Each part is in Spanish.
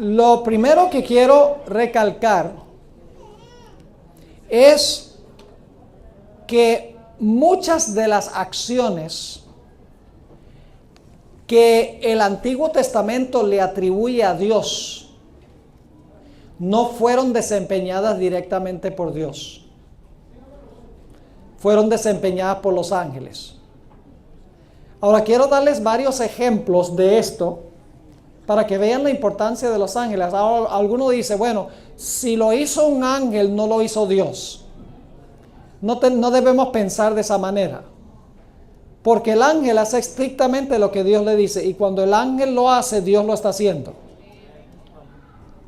Lo primero que quiero recalcar es que muchas de las acciones que el Antiguo Testamento le atribuye a Dios no fueron desempeñadas directamente por Dios. Fueron desempeñadas por los ángeles. Ahora quiero darles varios ejemplos de esto para que vean la importancia de los ángeles. Ahora, alguno dice, bueno, si lo hizo un ángel, no lo hizo Dios. No debemos pensar de esa manera. Porque el ángel hace estrictamente lo que Dios le dice. Y cuando el ángel lo hace, Dios lo está haciendo.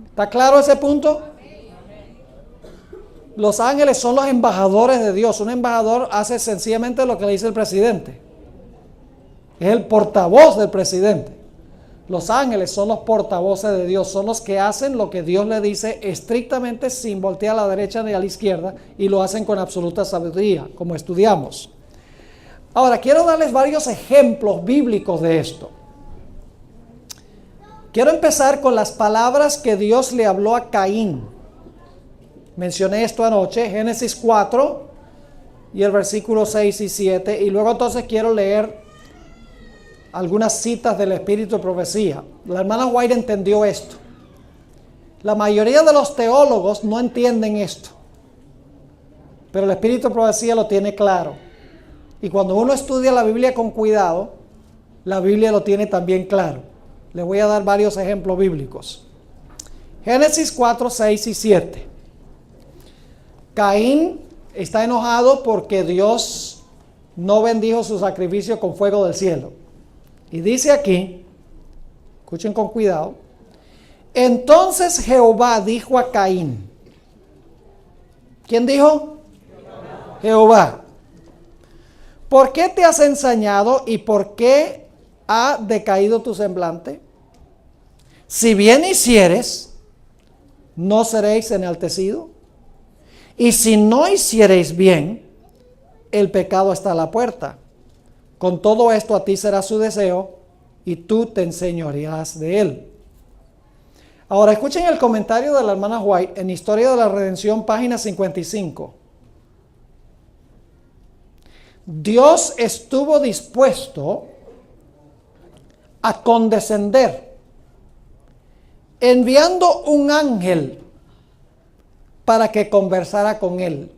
¿Está claro ese punto? Los ángeles son los embajadores de Dios. Un embajador hace sencillamente lo que le dice el presidente. Es el portavoz del presidente. Los ángeles son los portavoces de Dios. Son los que hacen lo que Dios le dice estrictamente, sin voltear a la derecha ni a la izquierda. Y lo hacen con absoluta sabiduría, como estudiamos. Ahora, quiero darles varios ejemplos bíblicos de esto. Quiero empezar con las palabras que Dios le habló a Caín. Mencioné esto anoche, Génesis 4 y el versículo 6 y 7. Y luego entonces quiero leer algunas citas del Espíritu de Profecía. La hermana White entendió esto. La mayoría de los teólogos no entienden esto. Pero el Espíritu de Profecía lo tiene claro. Y cuando uno estudia la Biblia con cuidado, la Biblia lo tiene también claro. Le voy a dar varios ejemplos bíblicos. Génesis 4, 6 y 7. Caín está enojado porque Dios no bendijo su sacrificio con fuego del cielo. Y dice aquí, escuchen con cuidado, entonces Jehová dijo a Caín. ¿Quién dijo? Jehová. ¿Por qué te has ensañado y por qué ha decaído tu semblante? Si bien hicieres, ¿no seréis enaltecidos? Y si no hiciereis bien, el pecado está a la puerta. Con todo esto a ti será su deseo y tú te enseñorearás de él. Ahora escuchen el comentario de la hermana White en Historia de la Redención, página 55. Dios estuvo dispuesto a condescender, enviando un ángel para que conversara con él.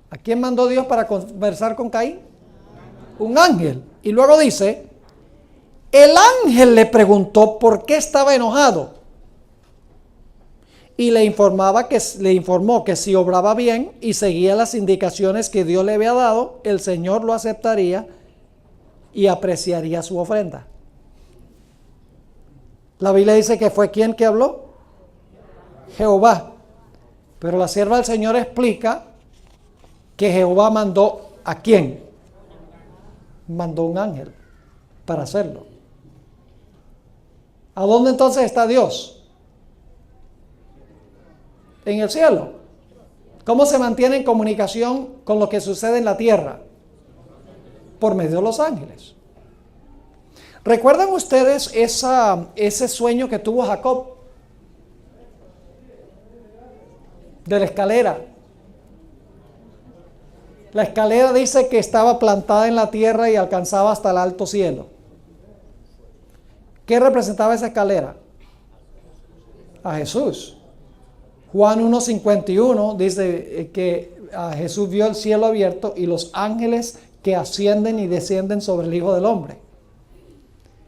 ¿A quién mandó Dios para conversar con Caín? Un ángel. Y luego dice, el ángel le preguntó por qué estaba enojado. Y le informó que si obraba bien y seguía las indicaciones que Dios le había dado, el Señor lo aceptaría y apreciaría su ofrenda. La Biblia dice que fue ¿quién que habló? Jehová. Pero la sierva del Señor explica que Jehová mandó ¿a quién? Mandó un ángel para hacerlo. ¿A dónde entonces está Dios? En el cielo. ¿Cómo se mantiene en comunicación con lo que sucede en la tierra? Por medio de los ángeles. ¿Recuerdan ustedes ese sueño que tuvo Jacob? De la escalera. La escalera dice que estaba plantada en la tierra y alcanzaba hasta el alto cielo. ¿Qué representaba esa escalera? A Jesús. Juan 1:51 dice que Jesús vio el cielo abierto y los ángeles que ascienden y descienden sobre el Hijo del Hombre.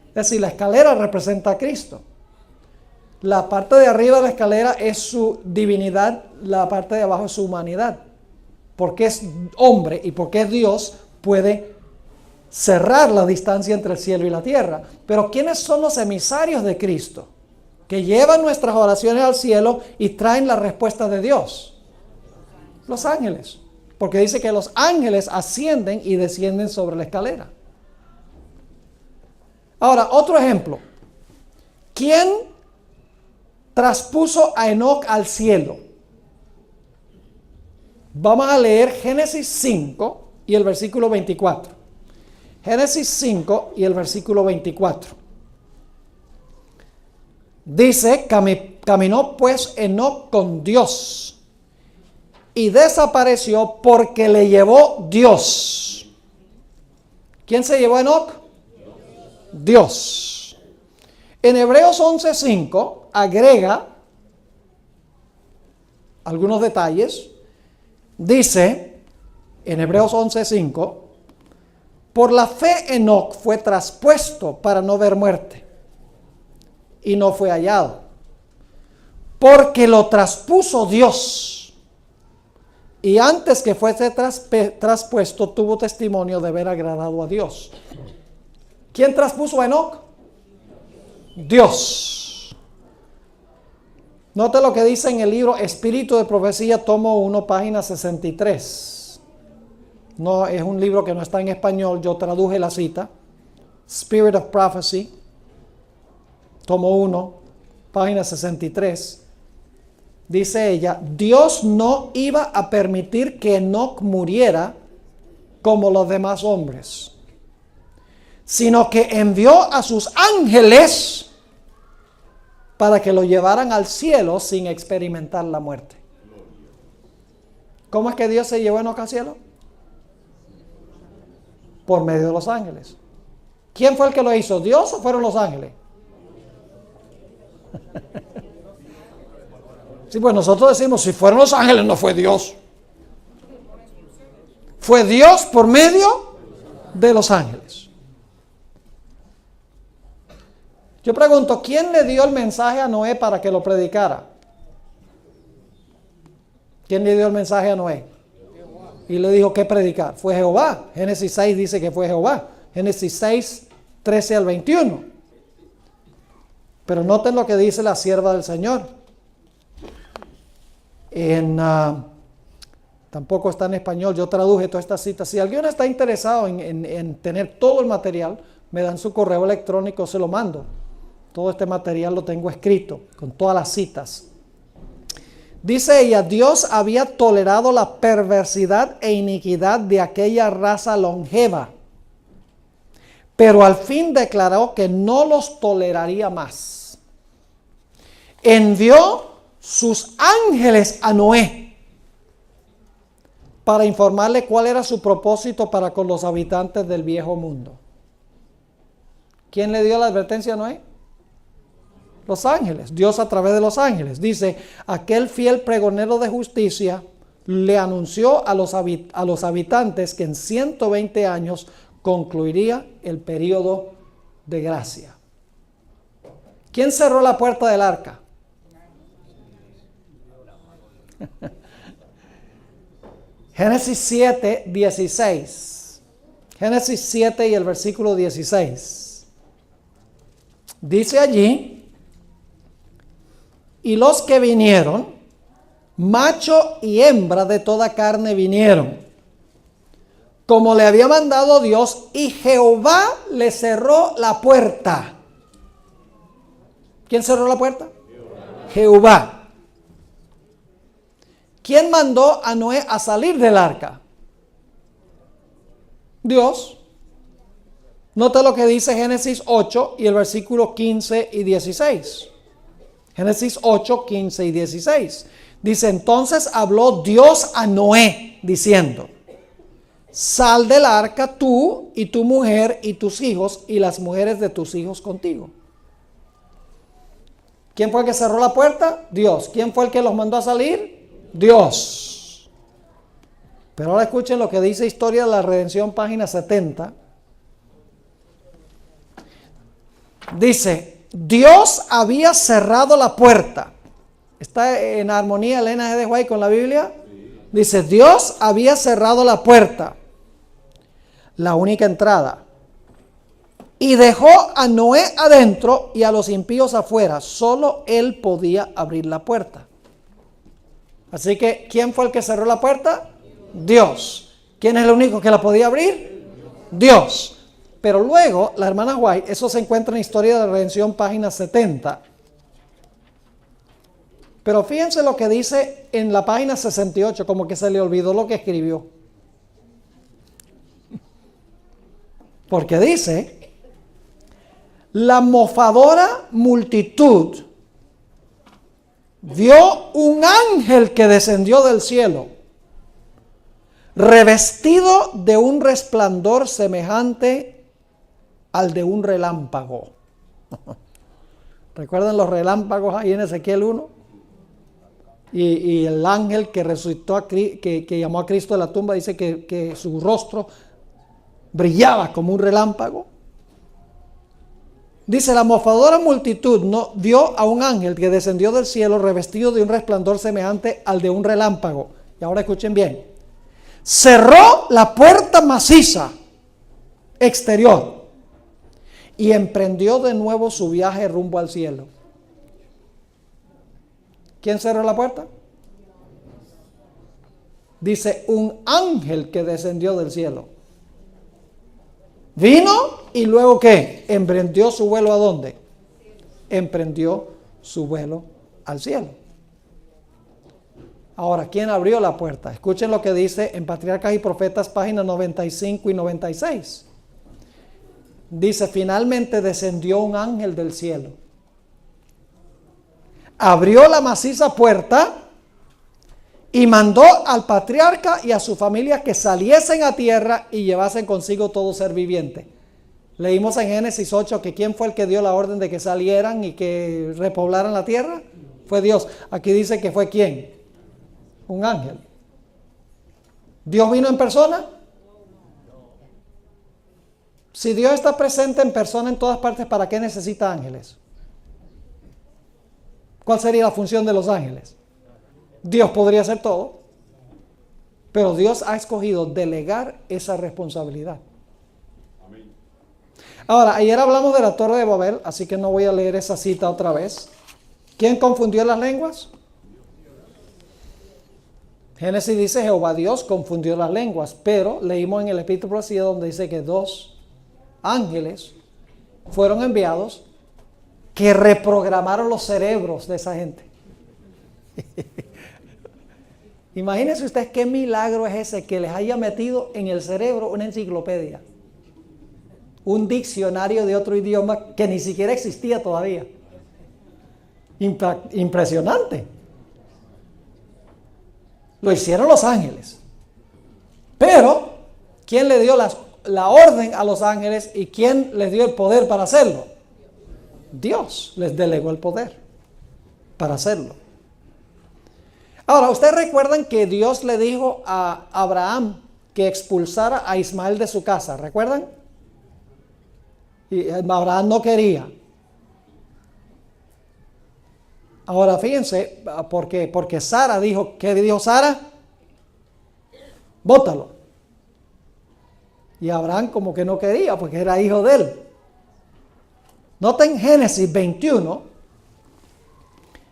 Es decir, la escalera representa a Cristo. La parte de arriba de la escalera es su divinidad, la parte de abajo es su humanidad. Porque es hombre y porque es Dios, puede cerrar la distancia entre el cielo y la tierra. Pero ¿quiénes son los emisarios de Cristo? Que llevan nuestras oraciones al cielo y traen la respuesta de Dios. Los ángeles. Porque dice que los ángeles ascienden y descienden sobre la escalera. Ahora, otro ejemplo. ¿Quién traspuso a Enoc al cielo? Vamos a leer Génesis 5 y el versículo 24. Génesis 5 y el versículo 24. Dice, caminó pues Enoc con Dios y desapareció porque le llevó Dios. ¿Quién se llevó a Enoc? Dios. En Hebreos 11:5 agrega algunos detalles. Dice en Hebreos 11:5, por la fe Enoc fue traspuesto para no ver muerte y no fue hallado, porque lo traspuso Dios, y antes que fuese traspuesto tuvo testimonio de haber agradado a Dios. ¿Quién traspuso a Enoc? Dios. Note lo que dice en el libro Espíritu de Profecía, tomo 1, página 63. No, es un libro que no está en español, yo traduje la cita. Spirit of Prophecy, tomo 1, página 63. Dice ella, Dios no iba a permitir que Enoc muriera como los demás hombres, sino que envió a sus ángeles para que lo llevaran al cielo sin experimentar la muerte. ¿Cómo es que Dios se llevó a Enoc al cielo? Por medio de los ángeles. ¿Quién fue el que lo hizo? ¿Dios o fueron los ángeles? Sí, pues nosotros decimos, si fueron los ángeles, no fue Dios. Fue Dios por medio de los ángeles. Yo pregunto, ¿quién le dio el mensaje a Noé para que lo predicara? ¿Quién le dio el mensaje a Noé? Y le dijo, ¿qué predicar? Fue Jehová. Génesis 6 dice que fue Jehová. Génesis 6, 13 al 21. Pero noten lo que dice la sierva del Señor. Tampoco está en español, yo traduje todas estas citas. Si alguien está interesado en tener todo el material, me dan su correo electrónico, se lo mando. Todo este material lo tengo escrito, con todas las citas. Dice ella, Dios había tolerado la perversidad e iniquidad de aquella raza longeva, pero al fin declaró que no los toleraría más. Envió sus ángeles a Noé para informarle cuál era su propósito para con los habitantes del viejo mundo. ¿Quién le dio la advertencia a Noé? Los ángeles, Dios a través de los ángeles. Dice, aquel fiel pregonero de justicia le anunció a los habitantes que en 120 años concluiría el periodo de gracia. ¿Quién cerró la puerta del arca? Génesis 7, 16. Génesis 7 y el versículo 16. Dice allí, y los que vinieron, macho y hembra de toda carne vinieron, como le había mandado Dios, y Jehová le cerró la puerta. ¿Quién cerró la puerta? Jehová. ¿Quién mandó a Noé a salir del arca? Dios. Nota lo que dice Génesis 8 y el versículo 15 y 16. Génesis 8, 15 y 16. Dice, entonces habló Dios a Noé diciendo, sal del arca tú y tu mujer y tus hijos y las mujeres de tus hijos contigo. ¿Quién fue el que cerró la puerta? Dios. ¿Quién fue el que los mandó a salir? Dios. Pero ahora escuchen lo que dice Historia de la Redención, página 70. Dice, Dios había cerrado la puerta. ¿Está en armonía Elena G. de White con la Biblia? Dice, Dios había cerrado la puerta, la única entrada, y dejó a Noé adentro y a los impíos afuera. Solo él podía abrir la puerta. Así que, ¿quién fue el que cerró la puerta? Dios. ¿Quién es el único que la podía abrir? Dios. Pero luego, la hermana White, eso se encuentra en Historia de la Redención, página 70. Pero fíjense lo que dice en la página 68, como que se le olvidó lo que escribió. Porque dice, la mofadora multitud vio un ángel que descendió del cielo, revestido de un resplandor semejante al de un relámpago. ¿Recuerdan los relámpagos ahí en Ezequiel 1? Y el ángel que resucitó, que llamó a Cristo de la tumba, dice que su rostro brillaba como un relámpago. Dice, la mofadora multitud no vio a un ángel que descendió del cielo revestido de un resplandor semejante al de un relámpago. Y ahora escuchen bien. Cerró la puerta maciza exterior y emprendió de nuevo su viaje rumbo al cielo. ¿Quién cerró la puerta? Dice, un ángel que descendió del cielo. Vino y luego ¿qué? Emprendió su vuelo ¿a dónde? Emprendió su vuelo al cielo. Ahora, ¿quién abrió la puerta? Escuchen lo que dice en Patriarcas y Profetas, páginas 95 y 96. Dice, finalmente descendió un ángel del cielo. Abrió la maciza puerta y mandó al patriarca y a su familia que saliesen a tierra y llevasen consigo todo ser viviente. Leímos en Génesis 8 que ¿quién fue el que dio la orden de que salieran y que repoblaran la tierra? Fue Dios. Aquí dice que fue ¿quién? Un ángel. ¿Dios vino en persona? Si Dios está presente en persona en todas partes, ¿para qué necesita ángeles? ¿Cuál sería la función de los ángeles? Dios podría hacer todo, pero Dios ha escogido delegar esa responsabilidad. Ahora, ayer hablamos de la Torre de Babel, así que no voy a leer esa cita otra vez. ¿Quién confundió las lenguas? Génesis dice Jehová Dios confundió las lenguas, pero leímos en el Espíritu de Profecía donde dice que 2 ángeles fueron enviados que reprogramaron los cerebros de esa gente. Imagínense ustedes qué milagro es ese que les haya metido en el cerebro una enciclopedia, un diccionario de otro idioma que ni siquiera existía todavía. Impresionante. Lo hicieron los ángeles. Pero, ¿quién le dio la orden a los ángeles y quién les dio el poder para hacerlo? Dios les delegó el poder para hacerlo. Ahora, ustedes recuerdan que Dios le dijo a Abraham que expulsara a Ismael de su casa, ¿recuerdan? Y Abraham no quería. Ahora fíjense, porque Sara dijo, ¿qué dijo Sara? Bótalo. Y Abraham como que no quería porque era hijo de él. Noten Génesis 21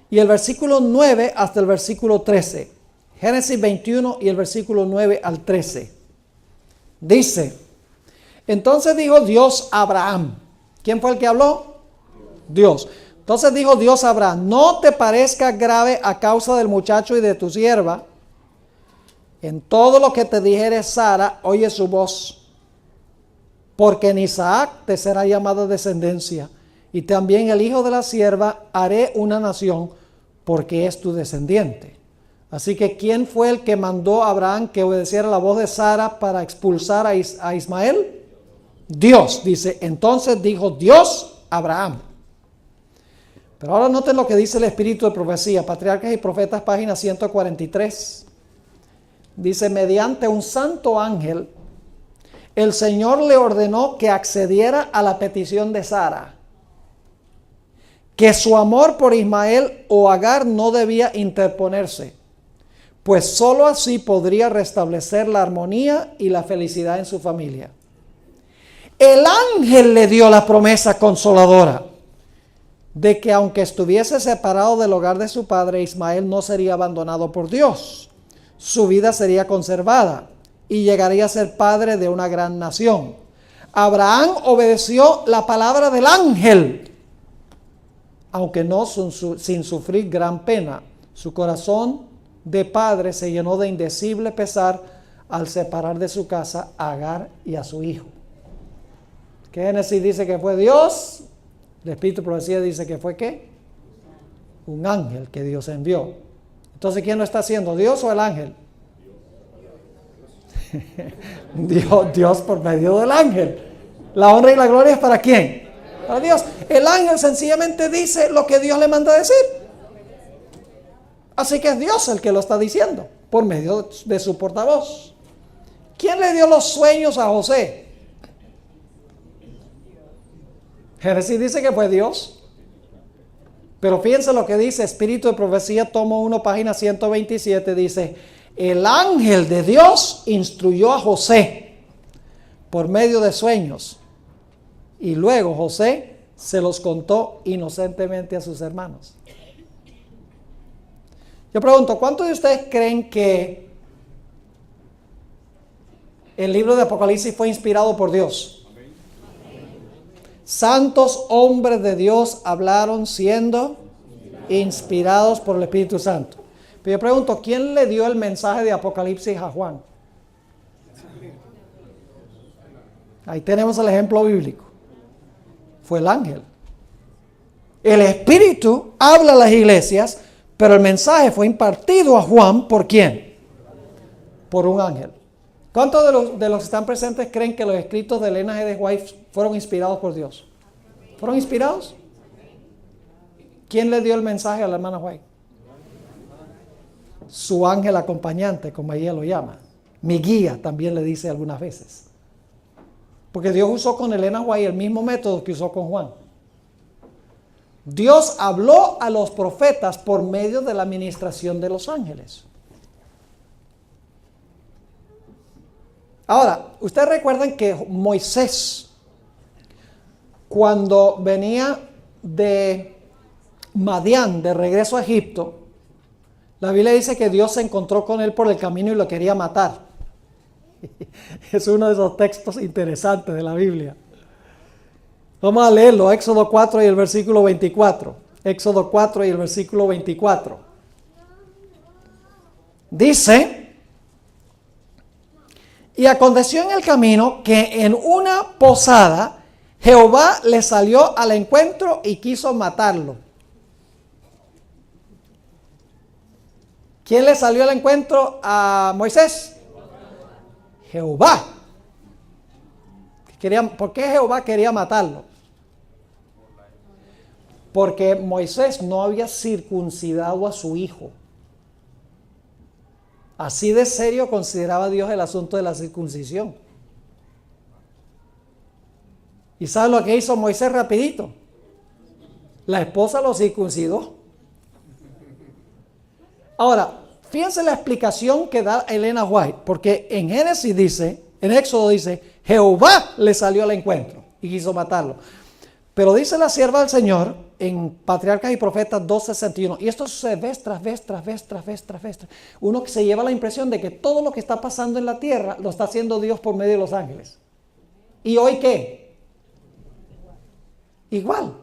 y el versículo 9 hasta el versículo 13. Génesis 21 y el versículo 9 al 13. Dice, entonces dijo Dios a Abraham. ¿Quién fue el que habló? Dios. Entonces dijo Dios a Abraham, no te parezca grave a causa del muchacho y de tu sierva. En todo lo que te dijere Sara, oye su voz. Porque en Isaac te será llamada descendencia. Y también el hijo de la sierva haré una nación, porque es tu descendiente. Así que ¿quién fue el que mandó a Abraham que obedeciera la voz de Sara para expulsar a Ismael? Dios, dice. Entonces dijo Dios a Abraham. Pero ahora noten lo que dice el Espíritu de Profecía, Patriarcas y Profetas, página 143. Dice, mediante un santo ángel, el Señor le ordenó que accediera a la petición de Sara, que su amor por Ismael o Agar no debía interponerse, pues sólo así podría restablecer la armonía y la felicidad en su familia. El ángel le dio la promesa consoladora de que aunque estuviese separado del hogar de su padre, Ismael no sería abandonado por Dios. Su vida sería conservada y llegaría a ser padre de una gran nación. Abraham obedeció la palabra del ángel, aunque no sin sufrir gran pena. Su corazón de padre se llenó de indecible pesar al separar de su casa a Agar y a su hijo. Génesis dice que fue Dios. El Espíritu de Profecía dice que fue ¿qué? Un ángel que Dios envió. Entonces, ¿quién lo está haciendo? ¿Dios o el ángel? Dios por medio del ángel. La honra y la gloria es ¿para quién? Para Dios. El ángel sencillamente dice lo que Dios le manda a decir. Así que es Dios el que lo está diciendo por medio de su portavoz. ¿Quién le dio los sueños a José? Génesis dice que fue Dios. Pero fíjense lo que dice Espíritu de Profecía, tomo 1, página 127, dice: el ángel de Dios instruyó a José por medio de sueños, y luego José se los contó inocentemente a sus hermanos. Yo pregunto, ¿cuántos de ustedes creen que el libro de Apocalipsis fue inspirado por Dios? Santos hombres de Dios hablaron siendo inspirados por el Espíritu Santo. Pero yo pregunto, ¿quién le dio el mensaje de Apocalipsis a Juan? Ahí tenemos el ejemplo bíblico. Fue el ángel. El Espíritu habla a las iglesias, pero el mensaje fue impartido a Juan, ¿por quién? Por un ángel. ¿Cuántos de los que están presentes creen que los escritos de Elena G. de White fueron inspirados por Dios? ¿Fueron inspirados? ¿Quién le dio el mensaje a la hermana White? Su ángel acompañante, como ella lo llama. Mi guía, también le dice algunas veces. Porque Dios usó con Elena White el mismo método que usó con Juan. Dios habló a los profetas por medio de la administración de los ángeles. Ahora, ustedes recuerdan que Moisés, cuando venía de Madián, de regreso a Egipto, la Biblia dice que Dios se encontró con él por el camino y lo quería matar. Es uno de esos textos interesantes de la Biblia. Vamos a leerlo, Éxodo 4 y el versículo 24. Éxodo 4 y el versículo 24. Dice: y aconteció en el camino que en una posada Jehová le salió al encuentro y quiso matarlo. ¿Quién le salió al encuentro a Moisés? Jehová. ¿Por qué Jehová quería matarlo? Porque Moisés no había circuncidado a su hijo. Así de serio consideraba Dios el asunto de la circuncisión. ¿Y sabe lo que hizo Moisés rapidito? La esposa lo circuncidó. Ahora, fíjense la explicación que da Elena White, porque en Génesis dice, en Éxodo dice, Jehová le salió al encuentro y quiso matarlo. Pero dice la sierva del Señor en Patriarcas y Profetas 2:61, y esto sucede vez tras vez. Uno que se lleva la impresión de que todo lo que está pasando en la tierra lo está haciendo Dios por medio de los ángeles. ¿Y hoy qué? Igual.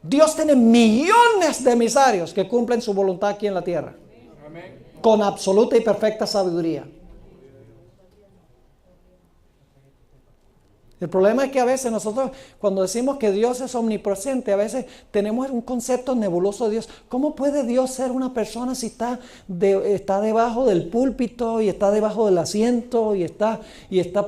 Dios tiene millones de emisarios que cumplen su voluntad aquí en la tierra. Con absoluta y perfecta sabiduría. El problema es que a veces nosotros, cuando decimos que Dios es omnipresente, a veces tenemos un concepto nebuloso de Dios. ¿Cómo puede Dios ser una persona si está debajo del púlpito y está debajo del asiento y está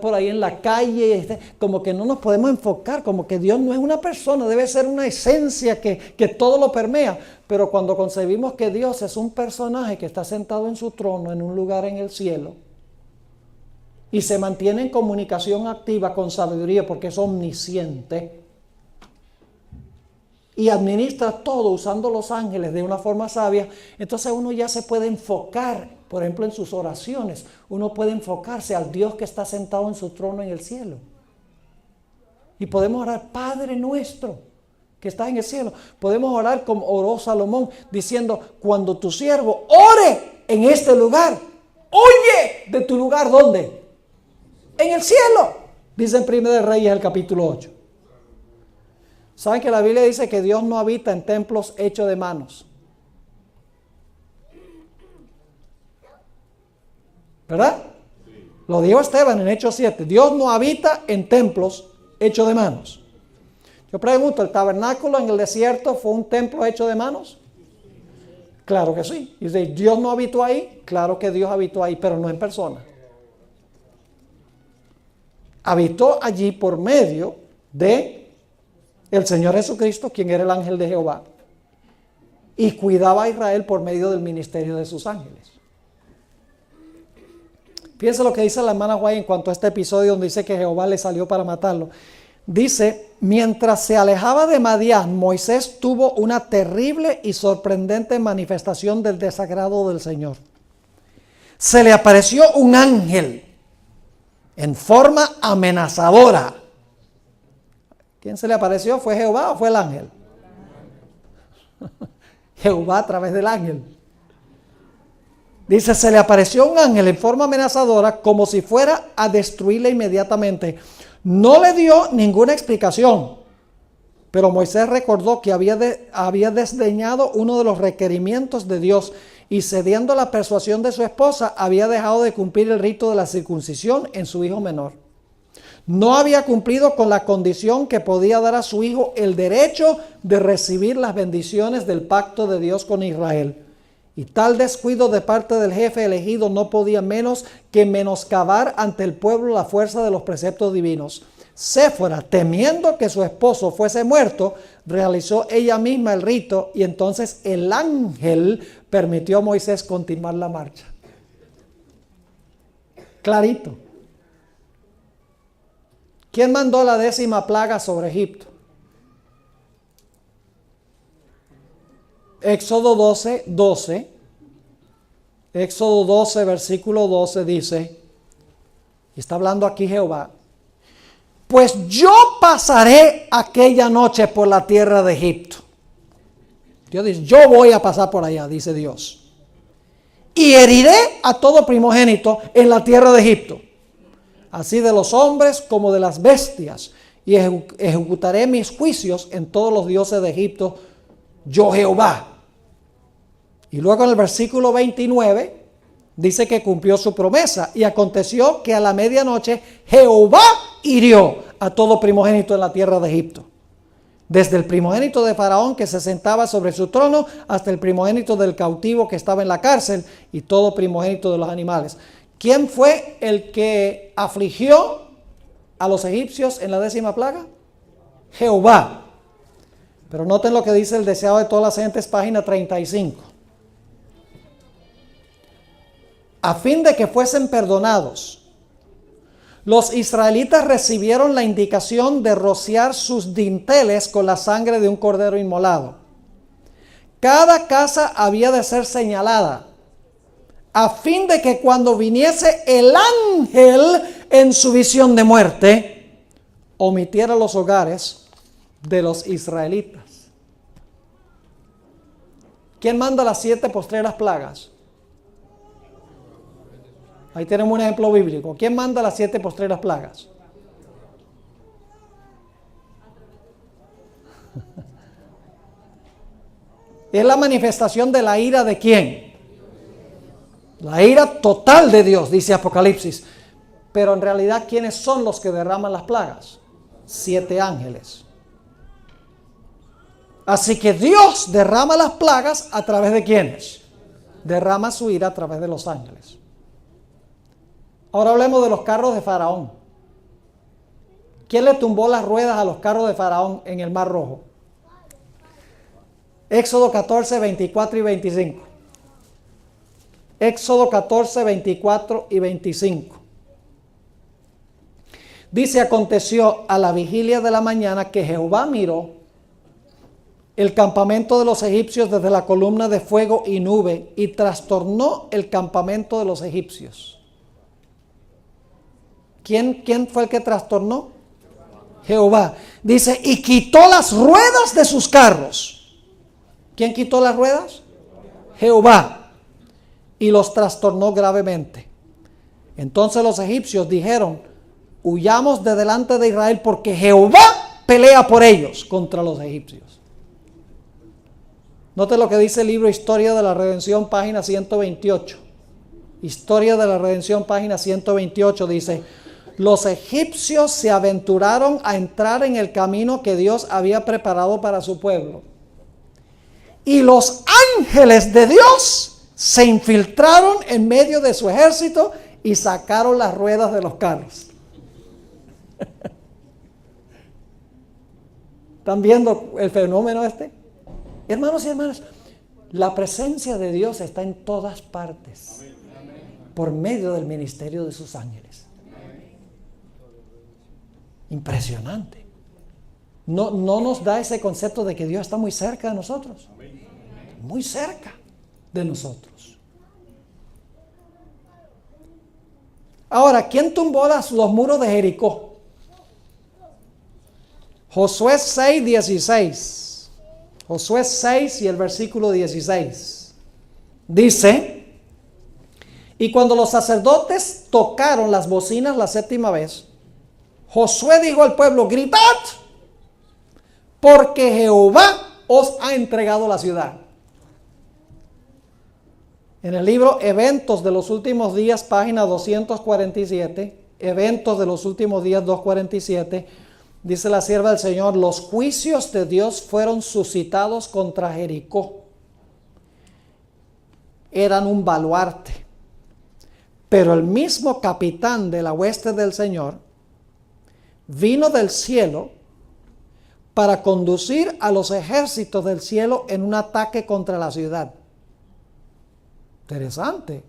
por ahí en la calle? Como que no nos podemos enfocar, como que Dios no es una persona, debe ser una esencia que todo lo permea. Pero cuando concebimos que Dios es un personaje que está sentado en su trono en un lugar en el cielo, y se mantiene en comunicación activa con sabiduría porque es omnisciente y administra todo usando los ángeles de una forma sabia, entonces uno ya se puede enfocar, por ejemplo en sus oraciones, uno puede enfocarse al Dios que está sentado en su trono en el cielo. Y podemos orar, Padre nuestro que estás en el cielo. Podemos orar como oró Salomón, diciendo, cuando tu siervo ore en este lugar, oye de tu lugar, ¿dónde? En el cielo, dice en 1 de Reyes el capítulo 8. ¿Saben que la Biblia dice que Dios no habita en templos hechos de manos? ¿Verdad? Lo dijo Esteban en Hechos 7. Dios no habita en templos hechos de manos. Yo pregunto, ¿el tabernáculo en el desierto fue un templo hecho de manos? Claro que sí. Y dice, ¿Dios no habitó ahí? Claro que Dios habitó ahí, pero no en persona. Habitó allí por medio de el Señor Jesucristo, quien era el ángel de Jehová, y cuidaba a Israel por medio del ministerio de sus ángeles. Fíjense lo que dice la hermana White en cuanto a este episodio donde dice que Jehová le salió para matarlo. Dice, mientras se alejaba de Madián, Moisés tuvo una terrible y sorprendente manifestación del desagrado del Señor. Se le apareció un ángel en forma amenazadora. ¿Quién se le apareció? ¿Fue Jehová o fue el ángel? Jehová a través del ángel. Dice, se le apareció un ángel en forma amenazadora como si fuera a destruirle inmediatamente. No le dio ninguna explicación, pero Moisés recordó que había desdeñado uno de los requerimientos de Dios y cediendo a la persuasión de su esposa, había dejado de cumplir el rito de la circuncisión en su hijo menor. No había cumplido con la condición que podía dar a su hijo el derecho de recibir las bendiciones del pacto de Dios con Israel. Y tal descuido de parte del jefe elegido no podía menos que menoscabar ante el pueblo la fuerza de los preceptos divinos. Séfora, temiendo que su esposo fuese muerto, realizó ella misma el rito y entonces el ángel permitió a Moisés continuar la marcha. Clarito. ¿Quién mandó la 10ª plaga sobre Egipto? Éxodo 12, Éxodo 12, versículo 12 dice, y está hablando aquí Jehová, pues yo pasaré aquella noche por la tierra de Egipto. Dios dice, yo voy a pasar por allá, dice Dios, y heriré a todo primogénito en la tierra de Egipto, así de los hombres como de las bestias, y ejecutaré mis juicios en todos los dioses de Egipto, yo Jehová. Y luego en el versículo 29 dice que cumplió su promesa. Y aconteció que a la medianoche Jehová hirió a todo primogénito en la tierra de Egipto. Desde el primogénito de Faraón que se sentaba sobre su trono hasta el primogénito del cautivo que estaba en la cárcel y todo primogénito de los animales. ¿Quién fue el que afligió a los egipcios en la 10ª plaga? Jehová. Pero noten lo que dice el deseado de todas las gentes, página 35. A fin de que fuesen perdonados, los israelitas recibieron la indicación de rociar sus dinteles con la sangre de un cordero inmolado. Cada casa había de ser señalada, a fin de que cuando viniese el ángel en su visión de muerte, omitiera los hogares de los israelitas. ¿Quién manda las 7 postreras plagas? Ahí tenemos un ejemplo bíblico. ¿Quién manda las 7 postreras plagas? Es la manifestación de la ira de ¿quién? La ira total de Dios, dice Apocalipsis. Pero en realidad, ¿quiénes son los que derraman las plagas? 7 ángeles. Así que Dios derrama las plagas a través de ¿quiénes? Derrama su ira a través de los ángeles. Ahora hablemos de los carros de Faraón. ¿Quién le tumbó las ruedas a los carros de Faraón en el Mar Rojo? Éxodo 14, 24 y 25. Éxodo 14, 24 y 25. Dice, aconteció a la vigilia de la mañana que Jehová miró el campamento de los egipcios desde la columna de fuego y nube y trastornó el campamento de los egipcios. ¿Quién fue el que trastornó? Jehová. Dice, y quitó las ruedas de sus carros. ¿Quién quitó las ruedas? Jehová. Y los trastornó gravemente. Entonces los egipcios dijeron, huyamos de delante de Israel porque Jehová pelea por ellos contra los egipcios. Note lo que dice el libro Historia de la Redención, página 128. Historia de la Redención, página 128, dice, los egipcios se aventuraron a entrar en el camino que Dios había preparado para su pueblo. Y los ángeles de Dios se infiltraron en medio de su ejército y sacaron las ruedas de los carros. ¿Están viendo el fenómeno este? Hermanos y hermanas, la presencia de Dios está en todas partes por medio del ministerio de sus ángeles. Impresionante. No nos da ese concepto de que Dios está muy cerca de nosotros. Muy cerca de nosotros. Ahora, ¿quién tumbó los muros de Jericó? Josué 6:16. Josué 6 y el versículo 16. Dice: y cuando los sacerdotes tocaron las bocinas la séptima vez, Josué dijo al pueblo: gritad, porque Jehová os ha entregado la ciudad. En el libro Eventos de los Últimos Días, página 247, Eventos de los Últimos Días 247, dice la sierva del Señor: los juicios de Dios fueron suscitados contra Jericó. Eran un baluarte. Pero el mismo capitán de la hueste del Señor vino del cielo para conducir a los ejércitos del cielo en un ataque contra la ciudad. Interesante.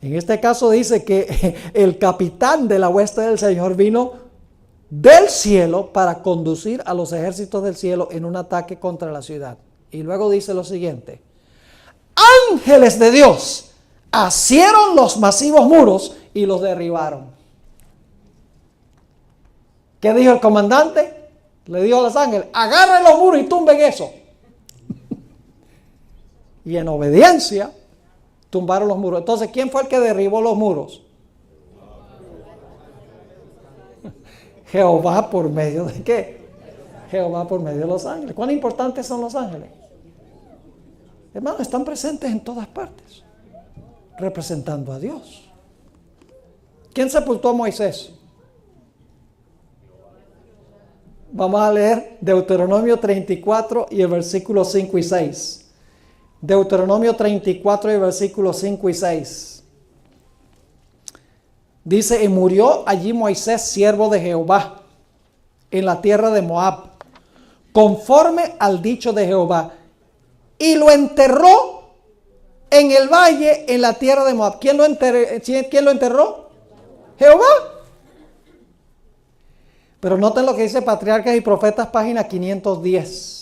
En este caso dice que el capitán de la hueste del Señor vino del cielo para conducir a los ejércitos del cielo en un ataque contra la ciudad. Y luego dice lo siguiente: ángeles de Dios asieron los masivos muros y los derribaron. ¿Qué dijo el comandante? Le dijo a los ángeles: agarren los muros y tumben eso. Y en obediencia tumbaron los muros. Entonces, ¿quién fue el que derribó los muros? Jehová, por medio de ¿qué? Jehová por medio de los ángeles. ¿Cuán importantes son los ángeles? Hermanos, están presentes en todas partes, representando a Dios. ¿Quién sepultó a Moisés? Vamos a leer Deuteronomio 34 y el versículo 5 y 6. Deuteronomio 34 y versículos 5 y 6. Dice: y murió allí Moisés, siervo de Jehová, en la tierra de Moab, conforme al dicho de Jehová, y lo enterró en el valle en la tierra de Moab. ¿Quién lo enterró? Jehová. Pero noten lo que dice Patriarcas y Profetas, página 510.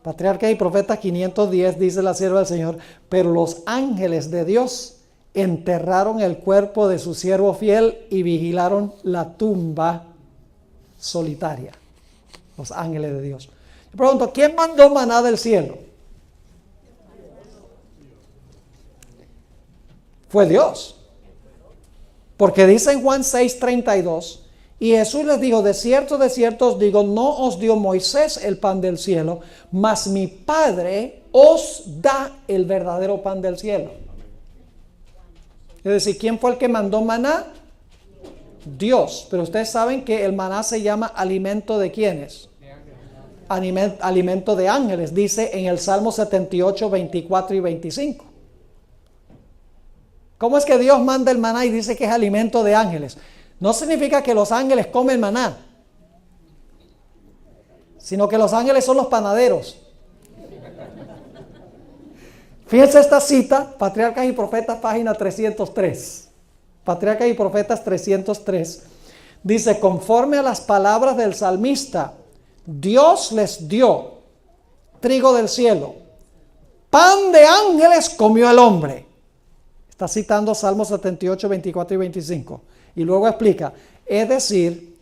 Patriarcas y Profetas 510, dice la sierva del Señor: pero los ángeles de Dios enterraron el cuerpo de su siervo fiel y vigilaron la tumba solitaria. Los ángeles de Dios. Yo pregunto: ¿quién mandó maná del cielo? Fue Dios. Porque dice en Juan 6:32: y Jesús les dijo: de cierto os digo, no os dio Moisés el pan del cielo, mas mi Padre os da el verdadero pan del cielo. Es decir, ¿quién fue el que mandó maná? Dios. Pero ustedes saben que el maná se llama alimento de ¿quiénes? Alimento de ángeles, dice en el Salmo 78, 24 y 25. ¿Cómo es que Dios manda el maná y dice que es alimento de ángeles? No significa que los ángeles comen maná, sino que los ángeles son los panaderos. Fíjense esta cita, Patriarcas y Profetas, página 303. Patriarcas y Profetas 303. Dice: conforme a las palabras del salmista, Dios les dio trigo del cielo, pan de ángeles comió el hombre. Está citando Salmos 78, 24 y 25. Y luego explica: es decir,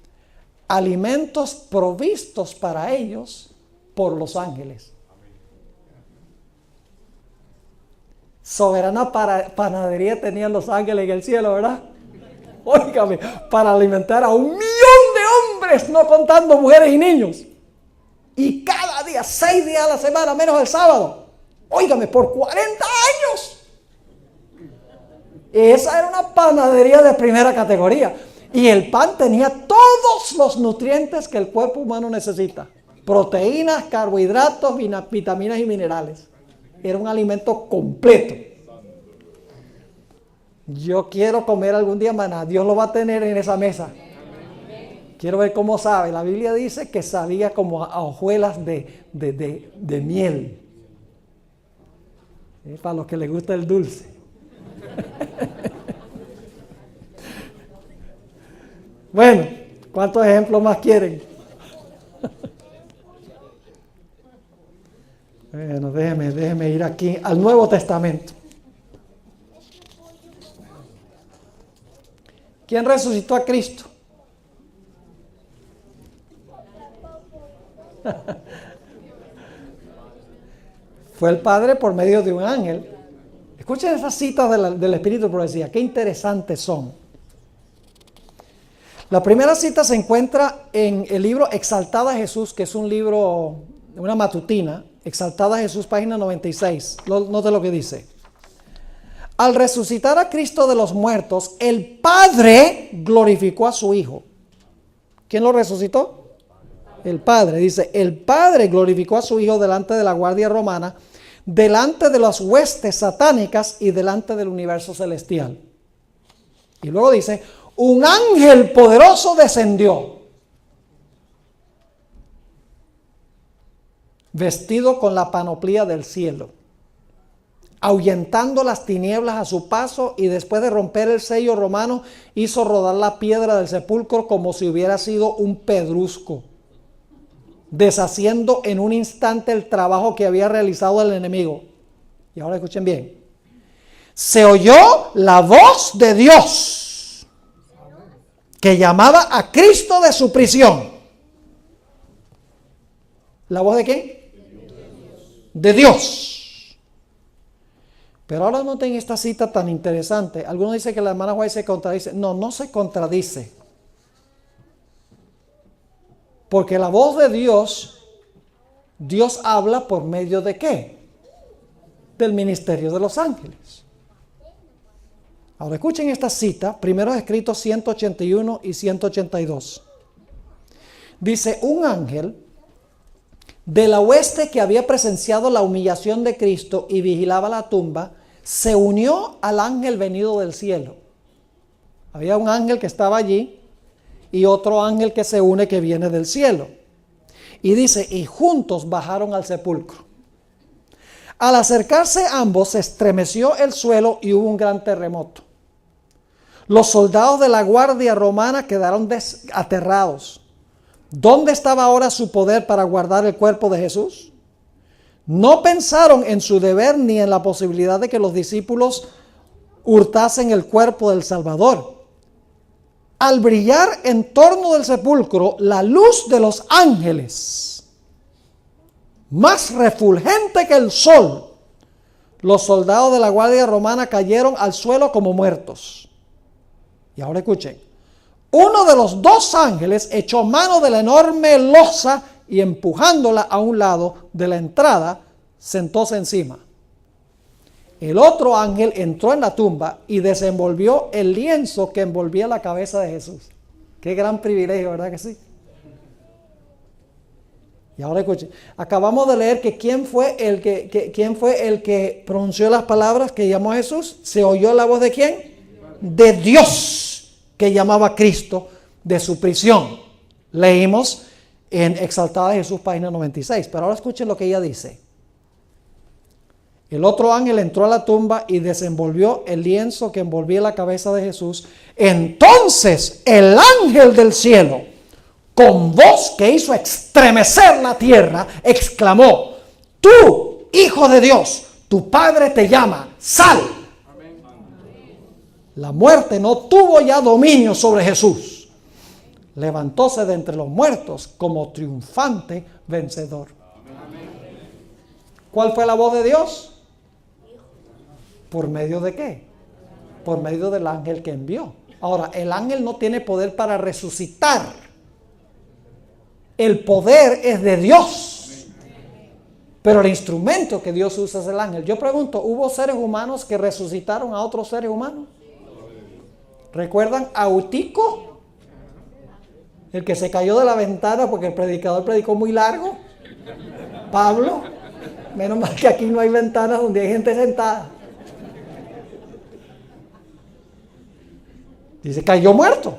alimentos provistos para ellos por los ángeles. Soberana panadería tenían los ángeles en el cielo, ¿verdad? Óigame, para alimentar a 1,000,000 de hombres, no contando mujeres y niños. Y cada día, 6 días a la semana, menos el sábado. Óigame, por 40 años. Esa era una panadería de primera categoría. Y el pan tenía todos los nutrientes que el cuerpo humano necesita. Proteínas, carbohidratos, vitaminas y minerales. Era un alimento completo. Yo quiero comer algún día maná. Dios lo va a tener en esa mesa. Quiero ver cómo sabe. La Biblia dice que sabía como a hojuelas de miel. Para los que les gusta el dulce. Bueno, ¿cuántos ejemplos más quieren? Bueno, déjeme ir aquí al Nuevo Testamento. ¿Quién resucitó a Cristo? Fue el Padre por medio de un ángel. Escuchen esas citas del Espíritu de Profecía, qué interesantes son. La primera cita se encuentra en el libro Exaltada Jesús, que es un libro, una matutina. Exaltada Jesús, página 96. Note lo que dice. Al resucitar a Cristo de los muertos, el Padre glorificó a su Hijo. ¿Quién lo resucitó? El Padre. Dice, el Padre glorificó a su Hijo delante de la guardia romana, delante de las huestes satánicas y delante del universo celestial. Y luego dice, un ángel poderoso descendió, vestido con la panoplia del cielo, ahuyentando las tinieblas a su paso, y después de romper el sello romano, hizo rodar la piedra del sepulcro como si hubiera sido un pedrusco, deshaciendo en un instante el trabajo que había realizado el enemigo. Y ahora escuchen bien. Se oyó la voz de Dios que llamaba a Cristo de su prisión. ¿La voz de quién? De Dios. Pero ahora noten esta cita tan interesante. Algunos dicen que la hermana White se contradice. No, no se contradice. Porque la voz de Dios, Dios habla por medio de ¿qué? Del ministerio de los ángeles. Ahora escuchen esta cita, primeros escritos 181 y 182. Dice, un ángel de la hueste que había presenciado la humillación de Cristo y vigilaba la tumba, se unió al ángel venido del cielo. Había un ángel que estaba allí y otro ángel que se une, que viene del cielo. Y dice, y juntos bajaron al sepulcro. Al acercarse ambos, se estremeció el suelo y hubo un gran terremoto. Los soldados de la guardia romana quedaron aterrados. ¿Dónde estaba ahora su poder para guardar el cuerpo de Jesús? No pensaron en su deber ni en la posibilidad de que los discípulos hurtasen el cuerpo del Salvador. Al brillar en torno del sepulcro la luz de los ángeles, más refulgente que el sol, los soldados de la guardia romana cayeron al suelo como muertos. Y ahora escuchen, uno de los dos ángeles echó mano de la enorme losa y empujándola a un lado de la entrada, sentóse encima. El otro ángel entró en la tumba y desenvolvió el lienzo que envolvía la cabeza de Jesús. Qué gran privilegio, ¿verdad que sí? Y ahora escuchen, acabamos de leer que quién fue el que pronunció las palabras que llamó a Jesús. ¿Se oyó la voz de quién? De Dios, que llamaba a Cristo de su prisión. Leímos en Exaltada Jesús, página 96. Pero ahora escuchen lo que ella dice. El otro ángel entró a la tumba y desenvolvió el lienzo que envolvía la cabeza de Jesús. Entonces el ángel del cielo, con voz que hizo estremecer la tierra, exclamó: tú, Hijo de Dios, tu Padre te llama, sal. Amén. La muerte no tuvo ya dominio sobre Jesús. Levantóse de entre los muertos como triunfante vencedor. Amén. ¿Cuál fue la voz de Dios? ¿Por medio de qué? Por medio del ángel que envió. Ahora, el ángel no tiene poder para resucitar. El poder es de Dios. Pero el instrumento que Dios usa es el ángel. Yo pregunto, ¿hubo seres humanos que resucitaron a otros seres humanos? ¿Recuerdan a Eutico? El que se cayó de la ventana porque el predicador predicó muy largo. Pablo. Menos mal que aquí no hay ventanas donde hay gente sentada. Dice, cayó muerto.